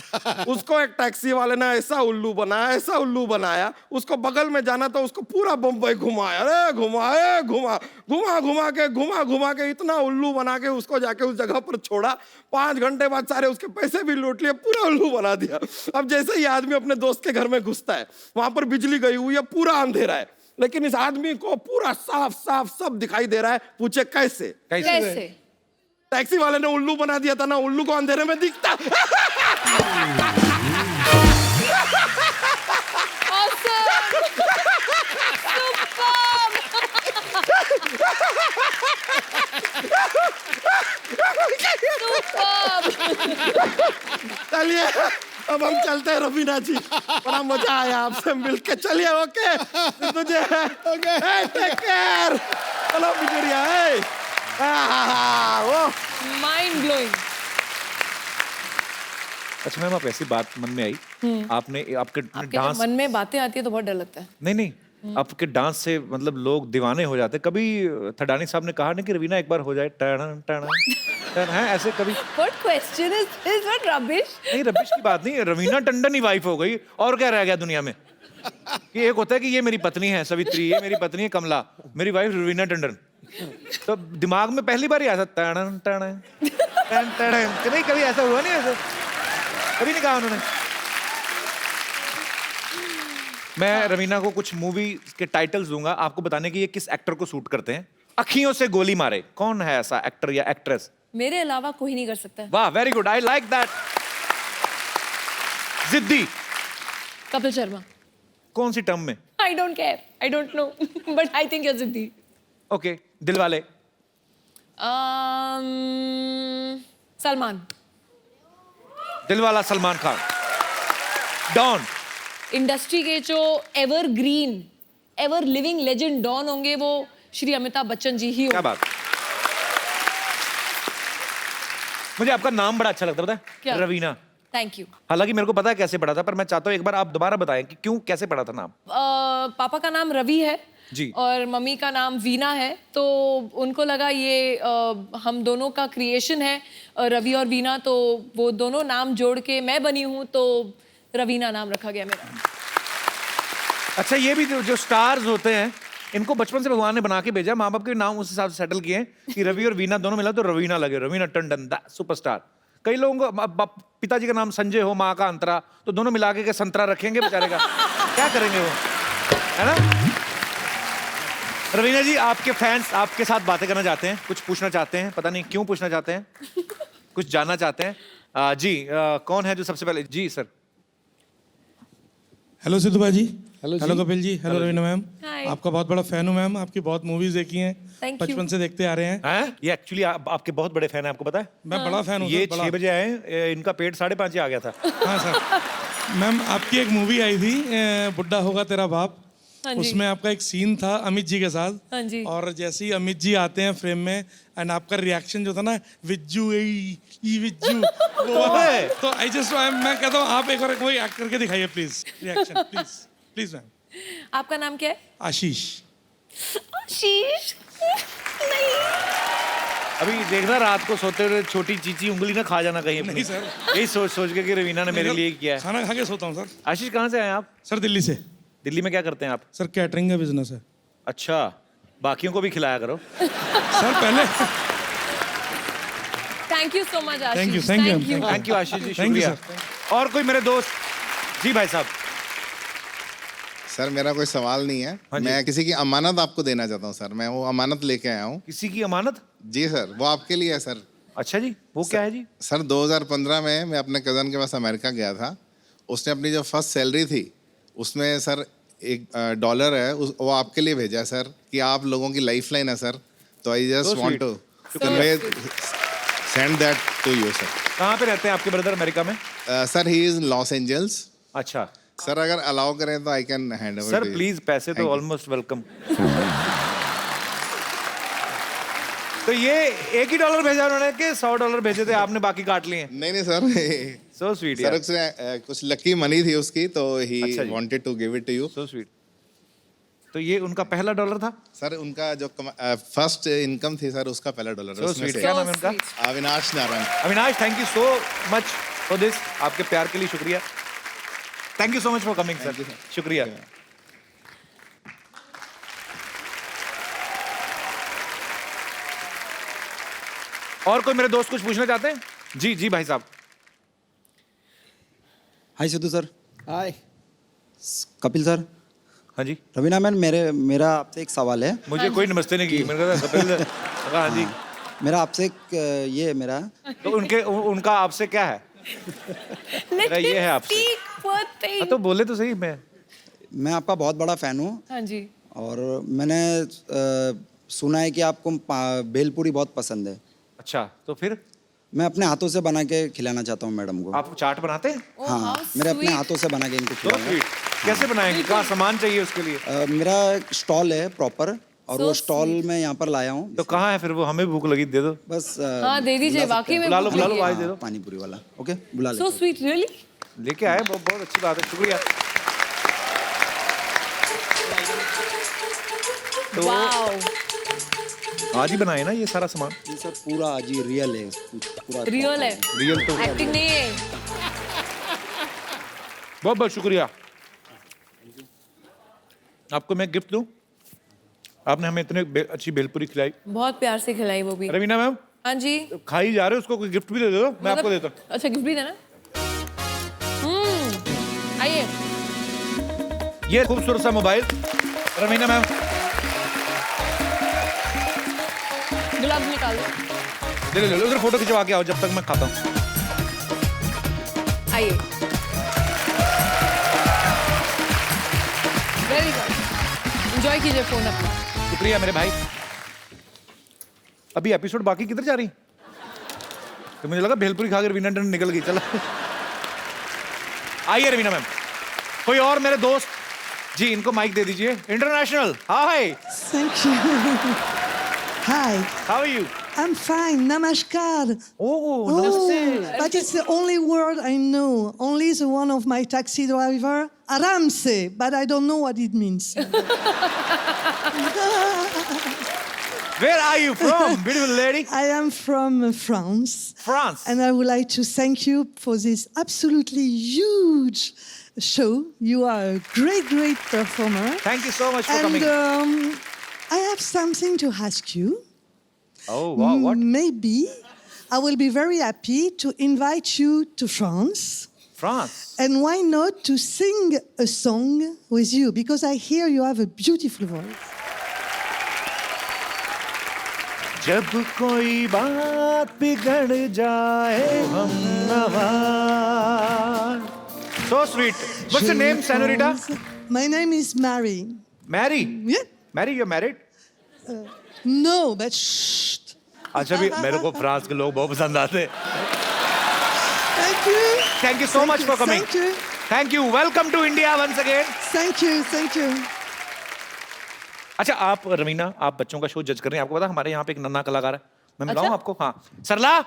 उसको एक टैक्सी वाले ने ऐसा उल्लू बनाया उसको बगल में जाना था, उसको पूरा बंबई घुमाया। अरे घुमा के इतना उल्लू बना के उसको जाके उस जगह पर छोड़ा। 5 घंटे बाद सारे उसके पैसे भी लूट लिए, पूरा उल्लू बना दिया। अब जैसे ही आदमी अपने दोस्त के घर में घुसता है, वहां पर बिजली गई हुई है, पूरा अंधेरा है, लेकिन इस आदमी को पूरा साफ सब दिखाई दे रहा है। पूछे कैसे? टैक्सी वाले ने उल्लू बना दिया था ना, उल्लू को अंधेरे में दिखता। चलिए अब हम चलते हैं रवीना जी, बड़ा मजा आया आपसे मिलके। चलिए ओके तुझे टेक केयर। चलो बिजुरिया वो माइंड ब्लोइंग। अच्छा मैम आप ऐसी बात मन में आई, आपने आपके डांस मन में बातें आती है तो बहुत डर लगता है। नहीं आपके डांस से मतलब लोग दीवाने हो जाते। कभी थडानी साहब ने कहा ना कि रवीना एक बार हो जाए टन है ऐसे कभी? What question is what rubbish? नहीं रबिश की बात नहीं, रवीना टंडन ही वाइफ हो गई और क्या रह गया दुनिया में। कि एक होता है कि ये मेरी पत्नी है सवित्री, ये मेरी पत्नी है कमला, मेरी वाइफ रवीना टंडन। तो दिमाग में पहली बार ही आया था टन नहीं, कभी ऐसा हुआ नहीं, ऐसा कभी नहीं कहा उन्होंने। मैं रवीना को कुछ मूवी के टाइटल्स दूंगा, आपको बताने की ये किस एक्टर को सूट करते हैं। अखियों से गोली मारे, कौन है ऐसा एक्टर या एक्ट्रेस? मेरे अलावा कोई नहीं कर सकता। वाह very good, I like that. जिद्दी, कपिल शर्मा। कौन सी टर्म में? I don't care, I don't know, but I think you're जिद्दी। Okay Dilwale. Salman. Dilwala Salman Khan. Don. Industry के जो evergreen ever living legend don होंगे वो श्री अमिताभ बच्चन जी ही। क्या बात। मुझे आपका नाम बड़ा अच्छा लगता है, पता है? रवीना। Thank you. हालांकि मेरे को पता है कैसे पढ़ा था, पर मैं चाहता हूँ एक बार आप दोबारा बताएं कि क्यों कैसे पढ़ा था नाम। पापा का नाम रवि है जी, और मम्मी का नाम वीना है, तो उनको लगा ये हम दोनों का क्रिएशन है रवि और वीना, तो वो दोनों नाम जोड़ के मैं बनी हूँ, तो रवीना नाम रखा गया मेरा। अच्छा ये भी जो स्टार्स होते हैं इनको बचपन से भगवान ने बना के भेजा, माँ बाप के नाम उस हिसाब से सेटल किए कि रवि और वीना दोनों मिला तो रवीना लगे, रवीना टंडन सुपरस्टार। कई लोगों को पिताजी का नाम संजय हो, माँ का अंतरा, तो दोनों मिला के संतरा रखेंगे बेचारे का। क्या करेंगे वो, है ना? रवीना जी आपके फैंस आपके साथ बातें करना चाहते हैं, कुछ पूछना चाहते हैं, पता नहीं क्यों पूछना चाहते हैं, कुछ जानना चाहते हैं। जी कौन है जो सबसे पहले? जी सर। हेलो सिद्धू भाई ji. Hello Kapil ji. Hello Raveena ma'am. आपका बहुत बड़ा फैन हूँ मैम, आपकी बहुत मूवीज देखी हैं, बचपन से देखते आ रहे हैं। ये एक्चुअली आपके बहुत बड़े फैन हैं, आपको पता है? मैं बड़ा फैन हूँ। ये 6 बजे आए, इनका पेट 5:30 आ गया था। हाँ सर। मैम आपकी एक मूवी आई थी बुड्ढा होगा तेरा बाप, उसमें आपका एक सीन था अमित जी के साथ, और जैसे ही अमित जी आते हैं फ्रेम में एंड आपका रिएक्शन जो था ना विज्जू विज्जू तो आई जस्ट मैं कहता हूँ आप एक बार कोई एक्ट करके दिखाइए प्लीज रिएक्शन, प्लीज मैम। आपका नाम क्या है? आशीष। आशीष नहीं अभी देखना रात को सोते हुए छोटी चीची उंगली ना खा जाना कहीं अपनी। नहीं सर। यही सोच के कि रवीना ने मेरे लिए किया है। खाना खा के सोता हूँ सर। आशीष कहाँ से आए आप? सर दिल्ली से। दिल्ली में क्या करते हैं आप? सर कैटरिंग का बिजनेस है। अच्छा, बाकियों को भी खिलाया करो। सर पहले thank you so much Ashish. Thank you thank you Ashish ji, Thank you, शुक्रिया। और कोई मेरे दोस्त? जी भाई साहब। सर मेरा कोई सवाल नहीं है, मैं किसी की अमानत आपको देना चाहता हूँ सर। मैं वो अमानत लेके आया हूँ। किसी की अमानत? जी सर, वो आपके लिए है सर। अच्छा जी, वो क्या है जी? सर 2015 में मैं अपने कज़न के पास अमेरिका गया था। उसने अपनी जो फर्स्ट सैलरी थी उसमें सर $1 है, वो आपके लिए भेजा है सर, कि आप लोगों की लाइफ लाइन है सर। तो I just want to convey send that to you sir. कहाँ पे रहते हैं आपके ब्रदर अमेरिका में? Sir he is Los Angeles. अच्छा सर, अगर अलाउ करें तो I can hand over. Sir please, पैसे तो ऑलमोस्ट वेलकम। तो ये $1 ही भेजा उन्होंने कि $100 भेजे थे आपने, बाकी काट लिए? नहीं नहीं सर, सो स्वीट सर उसने कुछ लकी मनी थी उसकी, तो ही अच्छा जी। Wanted to give it to you. So sweet. तो ये उनका पहला $1 था? सर उनका जो फर्स्ट इनकम थी सर, उसका पहला $1 सो स्वीट। क्या नाम है उनका? Avinash Narayan. Avinash, thank you so much for this. आपके प्यार के लिए शुक्रिया। Thank you so much for coming sir. शुक्रिया। और कोई मेरे दोस्त कुछ पूछना चाहते हैं? जी जी भाई साहब। हाय सिद्धू सर। हाय कपिल सर। हाँ जी। रवीना मैम, मेरा आपसे एक सवाल है। मुझे कोई नमस्ते नहीं की, मैंने कहा कपिल। हाँ जी। मेरा आपसे ये मेरा तो उनका आपसे क्या है? मेरा ये है आपसे। हाँ, तो बोले तो सही। मैं आपका बहुत बड़ा फैन हूँ। हाँ जी। और मैंने सुना है कि आपको भेलपूरी बहुत पसंद है। अच्छा, तो फिर? मैं अपने हाथों से बना के खिलाना चाहता हूँ मैडम को। आप चाट बनाते हैं? हाँ, मेरे अपने हाथों से बना के इनको खिलाऊंगा। कैसे बनाएंगे? कहाँ सामान चाहिए उसके लिए? मेरा स्टॉल है प्रॉपर, और वो स्टॉल मैं यहाँ पर लाया हूँ। तो कहाँ है फिर वो? हमें भूख लगी, दे दो बस। हाँ दे दीजिए, वाकई में बुला लो भाई, दे दो पानी पूरी वाला। ओके, बुला लो। सो स्वीट, रियली लेके आए, बहुत अच्छी बात है, शुक्रिया। तो आज ही बनाए ना ये सारा सामान? ये सर पूरा आज ही रियल है, पूरा रियल है, रियल तो एक्टिंग नहीं है। बहुत बहुत शुक्रिया। आपको मैं गिफ्ट दूं? आपने हमें इतने अच्छी भेलपूरी खिलाई, बहुत प्यार से खिलाई वो भी। रवीना मैम। हाँ जी। खा ही जा रहे हो, उसको कोई गिफ्ट भी दे दो। मैं आपको देता हूँ। अच्छा, गिफ्ट भी देना। आइए। ये खूबसूरत सा मोबाइल रवीना मैम। ग्लव्स निकाल दो। ले लो, उधर फोटो खिंचवा के आओ जब तक मैं खाता हूँ। आइए। वेरी गुड, एंजॉय कीजिए फोन अपना। शुक्रिया मेरे भाई। अभी एपिसोड बाकी किधर जा रही? तो मुझे लगा भेलपुरी खाकर रवीना टंडन निकल गई। चला, आइए रवीना मैम। कोई और मेरे दोस्त? जी, इनको माइक दे दीजिए। International. Hi. Thank you. Hi. How are you? I'm fine. Namaskar. Oh, namaste. That is the only word I know. Only the one of my taxi driver, Aramse, but I don't know what it means. Where are you from, beautiful lady? I am from France. France. And I would like to thank you for this absolutely huge show. You are a great, great performer. Thank you so much for coming. And I have something to ask you. Oh, wow, what? Maybe I will be very happy to invite you to France. France? And why not to sing a song with you? Because I hear you have a beautiful voice. जब कोई बात बिगड़ जाए हम नवा। So sweet. What's your name, Senorita? My name is Mary. Mary? Yeah. Mary, you're married? No, but shh. अच्छा भी मेरे को फ्रांस के लोग बहुत पसंद आते हैं। Thank you. Thank you so much for coming. Thank you. Thank you. Welcome to India once again. Thank you. Thank you. अच्छा, आप रवीना, आप बच्चों का शो जज कर रही हैं। आपको पता हमारे यहाँ पे एक नन्हा कलाकार है, मैं मिलाऊं आपको? हाँ, सरला।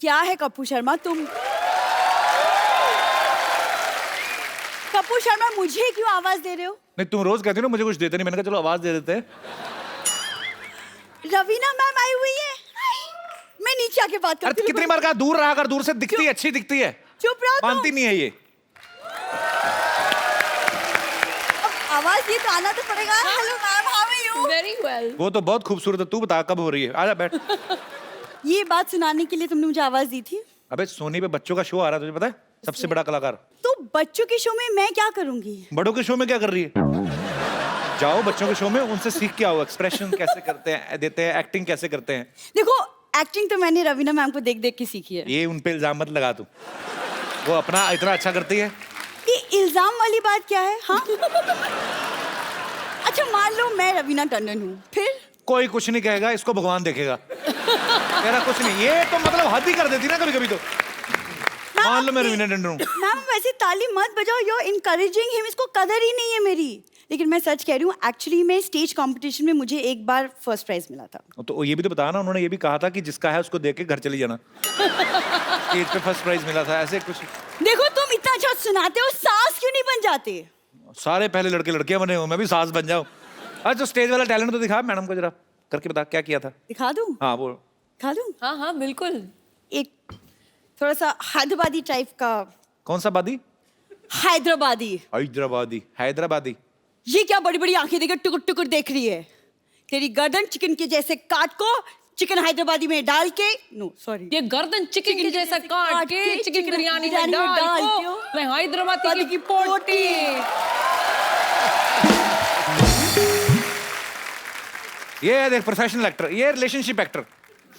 क्या है कपूर शर्मा तुम? कपूर शर्मा, मुझे क्यों आवाज दे रहे हो? नहीं, तुम रोज कहती हो ना मुझे कुछ देते नहीं, मैंने कहा चलो आवाज दे देते हैं। रवीना मैम आई हुई है। मैं नीचे आके बात करती हूँ। कितनी बार कहा दूर रहा कर, दूर से दिखती है, अच्छी दिखती है। चुप रहो तुम। मानती नहीं है ये। आवाज ये तो आना तो पड़ेगा। Hello ma'am, how are you? Very well. वो तो बहुत खूबसूरत है, तू बता कब हो रही है? आजा बैठ। ये बात सुनाने के लिए तुमने मुझे आवाज दी थी? अबे सोनी पे बच्चों का शो आ रहा है, तुझे पता है? सबसे बड़ा कलाकार। तो बच्चों के शो में मैं क्या करूंगी? बड़ों के शो में क्या कर रही है? जाओ बच्चों के शो में, उनसे सीख के आओ, एक्सप्रेशन कैसे करते हैं, देते हैं, एक्टिंग कैसे करते हैं। देखो एक्टिंग तो मैंने रवीना मैम को देख देख के सीखी है। ये उन पे इल्जाम मत लगा तू, वो अपना इतना अच्छा करती है। ये इल्जाम वाली बात क्या है? हाँ अच्छा मान लो मैं रवीना टंडन हूँ, फिर? कोई कुछ नहीं कहेगा, इसको भगवान देखेगा। तेरा कुछ नहीं, ये तो मतलब हद ही कर देती ना कभी कभी तो। मान लो मैं रवीना टंडन हूँ। मैम वैसे ताली मत बजाओ, यू आर इनकरेजिंग हिम, इसको कदर ही नहीं है मेरी। लेकिन मैं सच कह रही हूँ, एक्चुअली में स्टेज कंपटीशन में मुझे एक बार फर्स्ट प्राइज मिला था। तो ये भी तो बताया ना, उन्होंने ये भी कहा था कि जिसका है उसको देख के घर चली जाना। स्टेज पे फर्स्ट प्राइज मिला था, ऐसे कुछ। देखो तुम इतना अच्छा सुनाते हो, सास क्यों नहीं बन जाते? सारे पहले लड़के लड़कियां बने हो, मैं भी सास बन जाऊं। अच्छा तो स्टेज वाला टैलेंट तो दिखा मैडम को, जरा करके बता क्या किया था। दिखा दूं? हाँ वो दिखा दूं? हाँ हाँ बिल्कुल। एक थोड़ा सा हैदराबादी टाइप का। कौन सा बादी? हैदराबादी। हैदराबादी, हैदराबादी। ये क्या बड़ी बड़ी आंखें देकर टुकुर टुकुर देख रही है? तेरी गर्दन चिकन के जैसे काट को चिकन हैदराबादी में डाल के, नो सॉरी, ये गर्दन चिकन के जैसा काट के चिकन बिरयानी में डाल को मैं हैदराबादी की पोटी। ये है देख प्रोफेशनल एक्टर, ये रिलेशनशिप एक्टर,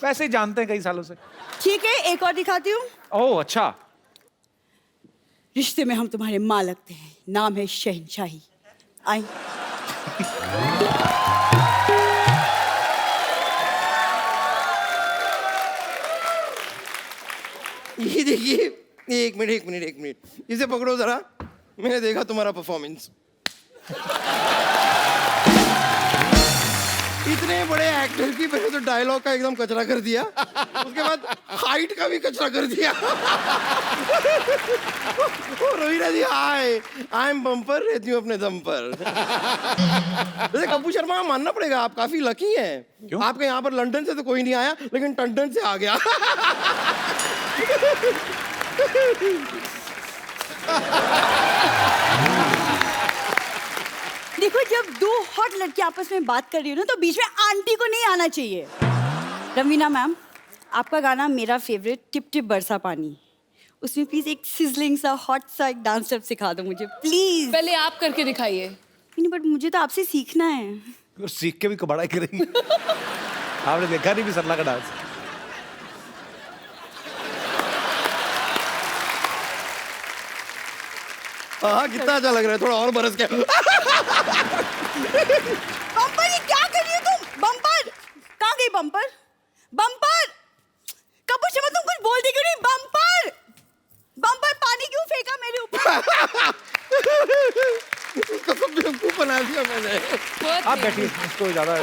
वैसे ही जानते हैं कई सालों से। ठीक है एक और दिखाती हूँ। ओह अच्छा। रिश्ते में हम तुम्हारे माँ लगते हैं, नाम है शहनशाही। आई ये देखिए, एक मिनट, इसे पकड़ो जरा। मैंने देखा तुम्हारा परफॉर्मेंस, इतने बड़े एक्टर की पहले तो डायलॉग का एकदम कचरा कर दिया, उसके बाद हाइट का भी कचरा कर दिया। रवीना जी हाय, आई एम बम्पर, रहती हूँ अपने दम पर। वैसे कपूर शर्मा मानना पड़ेगा, आप काफी लकी हैं। आपके यहाँ पर लंदन से तो कोई नहीं आया, लेकिन टंडन से आ गया। देखो जब दो हॉट लड़की आपस में बात कर रही हो ना, तो बीच में आंटी को नहीं आना चाहिए। रवीना मैम, आपका गाना मेरा फेवरेट टिप टिप बरसा पानी, उसमें प्लीज एक सिजलिंग सा हॉट सा एक डांस स्टेप सिखा दो मुझे प्लीज। पहले आप करके दिखाइए। नहीं बट मुझे तो आपसे सीखना है। सीख के भी कबाड़ा करेंगे। आपने देखा नहीं भी सरला का डांस? हाँ कितना अच्छा लग रहा है, थोड़ा और बरस के। बम्पर ये क्या कर रही हो तुम? बम्पर कहाँ गई? बम्पर बम्पर कपूर शर्मा तुम कुछ बोलती क्यों नहीं? बम्पर बम्पर पानी क्यों फेंका मेरे ऊपर? उसको तो बेवकूफ बना दिया मैंने। आप बैठिए, इसको ज्यादा।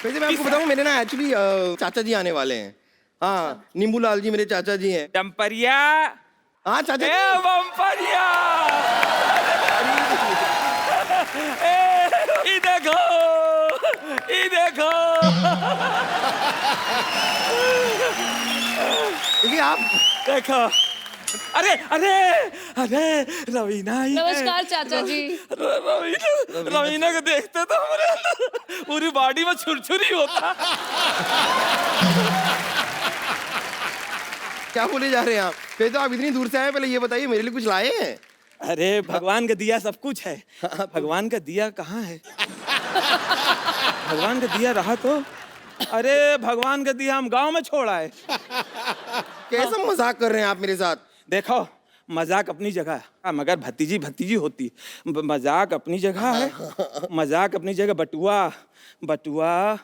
वैसे मैं आपको बताऊं, मेरे ना एक्चुअली चाचा जी आने वाले हैं। हाँ नींबू लाल जी मेरे चाचा जी हैं। डम्परिया। हाँ चाचा जी। बम्परिया। ये देखो, ये देखो। देखिए आप देखो, अरे अरे अरे रवीना ही है। नमस्कार चाचा जी। रवीना को देखते तो हमारे अंदर पूरी बॉडी में छुरछुरी होता। क्या बोले जा रहे हैं आप? फिर तो आप इतनी दूर से आए, पहले ये बताइए मेरे लिए कुछ लाए हैं? अरे भगवान का दिया सब कुछ है, भगवान का दिया कहाँ है? भगवान का दिया रहा तो, अरे भगवान का दिया हम गांव में छोड़ आए। कैसा मजाक कर रहे हैं आप मेरे साथ? देखो मजाक अपनी जगह है, मगर भतीजी भतीजी होती, मजाक अपनी जगह है, मजाक अपनी जगह। बटुआ बटुआ,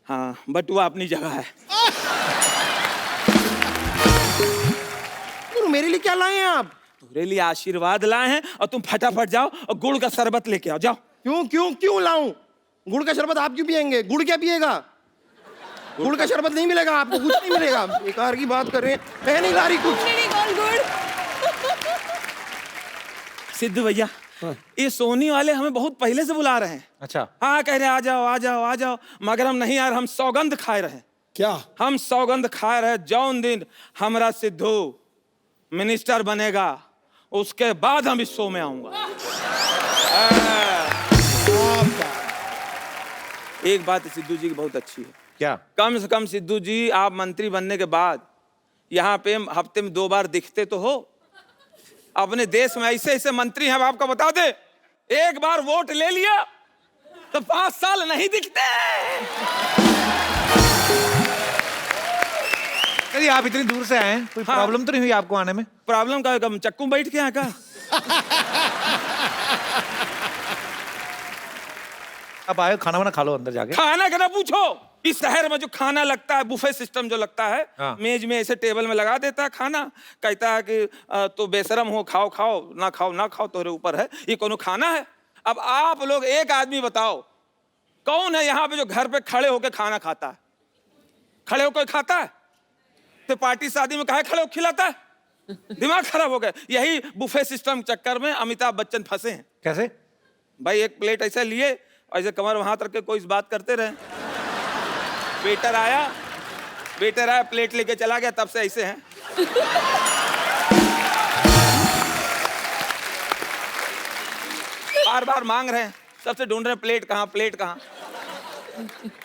हाँ बटुआ अपनी जगह है। मेरे लिए क्या लाए हैं आप? तुम्हारे लिए आशीर्वाद लाए हैं, और तुम फटाफट जाओ और गुड़ का शरबत लेके आओ, जाओ। क्यों क्यों क्यों लाऊं? गुड़ का शरबत आप क्यों पियेंगे? गुड़ क्या पिएगा? गुड़ का शरबत नहीं मिलेगा आपको, कुछ नहीं मिलेगा। बेकार की बात कर रहे हैं, मैं नहीं ला रही कुछ। गुड़। सिद्धू भैया ये सोनी वाले हमें बहुत पहले से बुला रहे हैं। अच्छा। हाँ, कह रहे आ जाओ आ जाओ आ जाओ, मगर हम नहीं यार, हम सौगंध खाए रहे। क्या? हम सौगंध खाए रहे, जौन दिन हमरा सिद्धू मिनिस्टर बनेगा उसके बाद हम इस शो में आऊंगा। एक बात सिद्धू जी की बहुत अच्छी है। क्या? कम से कम सिद्धू जी आप मंत्री बनने के बाद यहाँ पे हफ्ते में 2 बार दिखते तो हो। अपने देश में ऐसे ऐसे मंत्री हैं, अब आपको बता दे, एक बार वोट ले लिया तो 5 साल नहीं दिखते। चलिए, आप इतनी दूर से आए हैं, कोई प्रॉब्लम तो नहीं हुई आपको आने में? प्रॉब्लम का चक्कू बैठ के यहाँ का। आप आए, खाना वाना खा लो अंदर जाके। खाना का ना पूछो, इस शहर में जो खाना लगता है, बुफे सिस्टम जो लगता है, मेज में ऐसे टेबल में लगा देता है खाना, कहता है कि तो बेशरम हो, खाओ खाओ, ना खाओ ना खाओ, तोरे ऊपर है, ये कोनो खाना है? अब आप लोग एक आदमी बताओ, कौन है यहाँ पे जो घर पे खड़े होकर खाना खाता है? खड़े होकर खाता है? तो पार्टी शादी में काहे खड़े होकर खिलाता है? दिमाग खराब हो गया। यही बुफे सिस्टम चक्कर में अमिताभ बच्चन फंसे हैं। कैसे भाई? एक प्लेट ऐसे लिए, ऐसे कमर में हाथ रख के कोई इस बात करते रहे। वेटर आया, प्लेट लेके चला गया, तब से ऐसे हैं। बार बार मांग रहे हैं, सबसे ढूंढ रहे हैं प्लेट कहाँ, प्लेट कहाँ।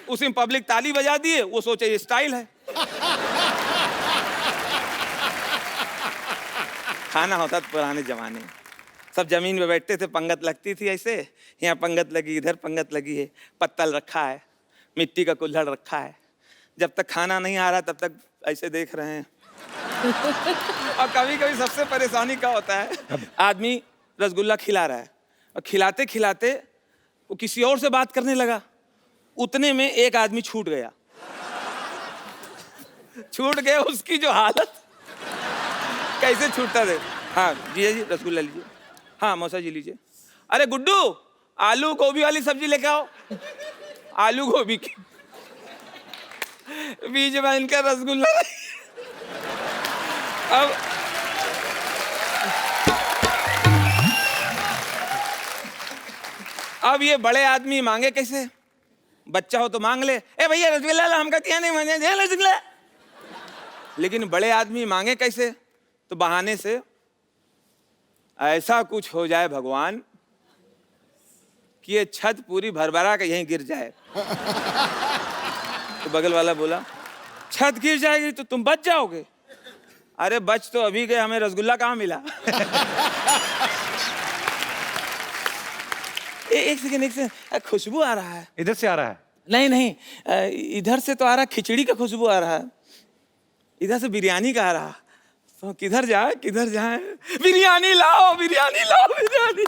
उसी में पब्लिक ताली बजा दिए, वो सोचे ये स्टाइल है। खाना होता था पुराने जमाने में, सब जमीन पे बैठते थे, पंगत लगती थी ऐसे, यहाँ पंगत लगी, इधर पंगत लगी है, पत्तल रखा है, मिट्टी का कुल्हड़ रखा है। जब तक खाना नहीं आ रहा तब तक ऐसे देख रहे हैं। और कभी कभी सबसे परेशानी क्या होता है, आदमी रसगुल्ला खिला रहा है और खिलाते खिलाते वो किसी और से बात करने लगा, उतने में एक आदमी छूट गया। छूट गया, उसकी जो हालत, कैसे छूटता थे। हाँ जी जी, रसगुल्ला लीजिए। हाँ मौसा जी लीजिए। अरे गुड्डू, आलू गोभी वाली सब्जी लेके आओ। आलू गोभी की, बीच में इनका रसगुल्ला। अब ये बड़े आदमी मांगे कैसे? बच्चा हो तो मांग ले, ए भैया रसगुल्ला ला, हम कहते हैं नहीं मांगे रसगुल्ला। लेकिन बड़े आदमी मांगे कैसे? तो बहाने से ऐसा कुछ हो जाए भगवान कि ये छत पूरी भरभरा के यहीं गिर जाए। तो बगल वाला बोला, छत गिर जाएगी तो तुम बच जाओगे। अरे बच तो अभी गए, हमें रसगुल्ला कहाँ मिला? एक सेकंड, खुशबू आ रहा है। इधर से आ रहा है? नहीं, इधर से तो आ रहा, खिचड़ी का खुशबू आ रहा है। इधर से बिरयानी का आ रहा। तो किधर जाए? बिरयानी लाओ, बिरयानी लाओ, बिरयानी।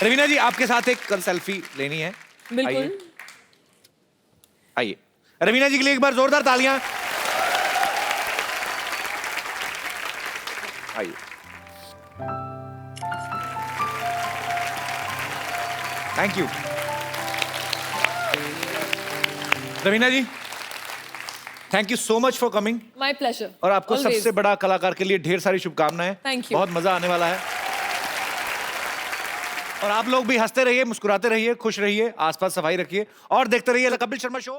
रवीना जी, आपके साथ एक सेल्फी लेनी है। बिल्कुल। आइए, रवीना जी के लिए एक बार जोरदार तालियां। आइए। Thank you Raveena ji, thank you so much for coming. My pleasure. और आपको Always. सबसे बड़ा कलाकार के लिए ढेर सारी शुभकामनाएं। Thank you. बहुत मजा आने वाला है। और आप लोग भी हंसते रहिए, मुस्कुराते रहिए, खुश रहिए, आसपास सफाई रखिए और देखते रहिए द कपिल शर्मा शो।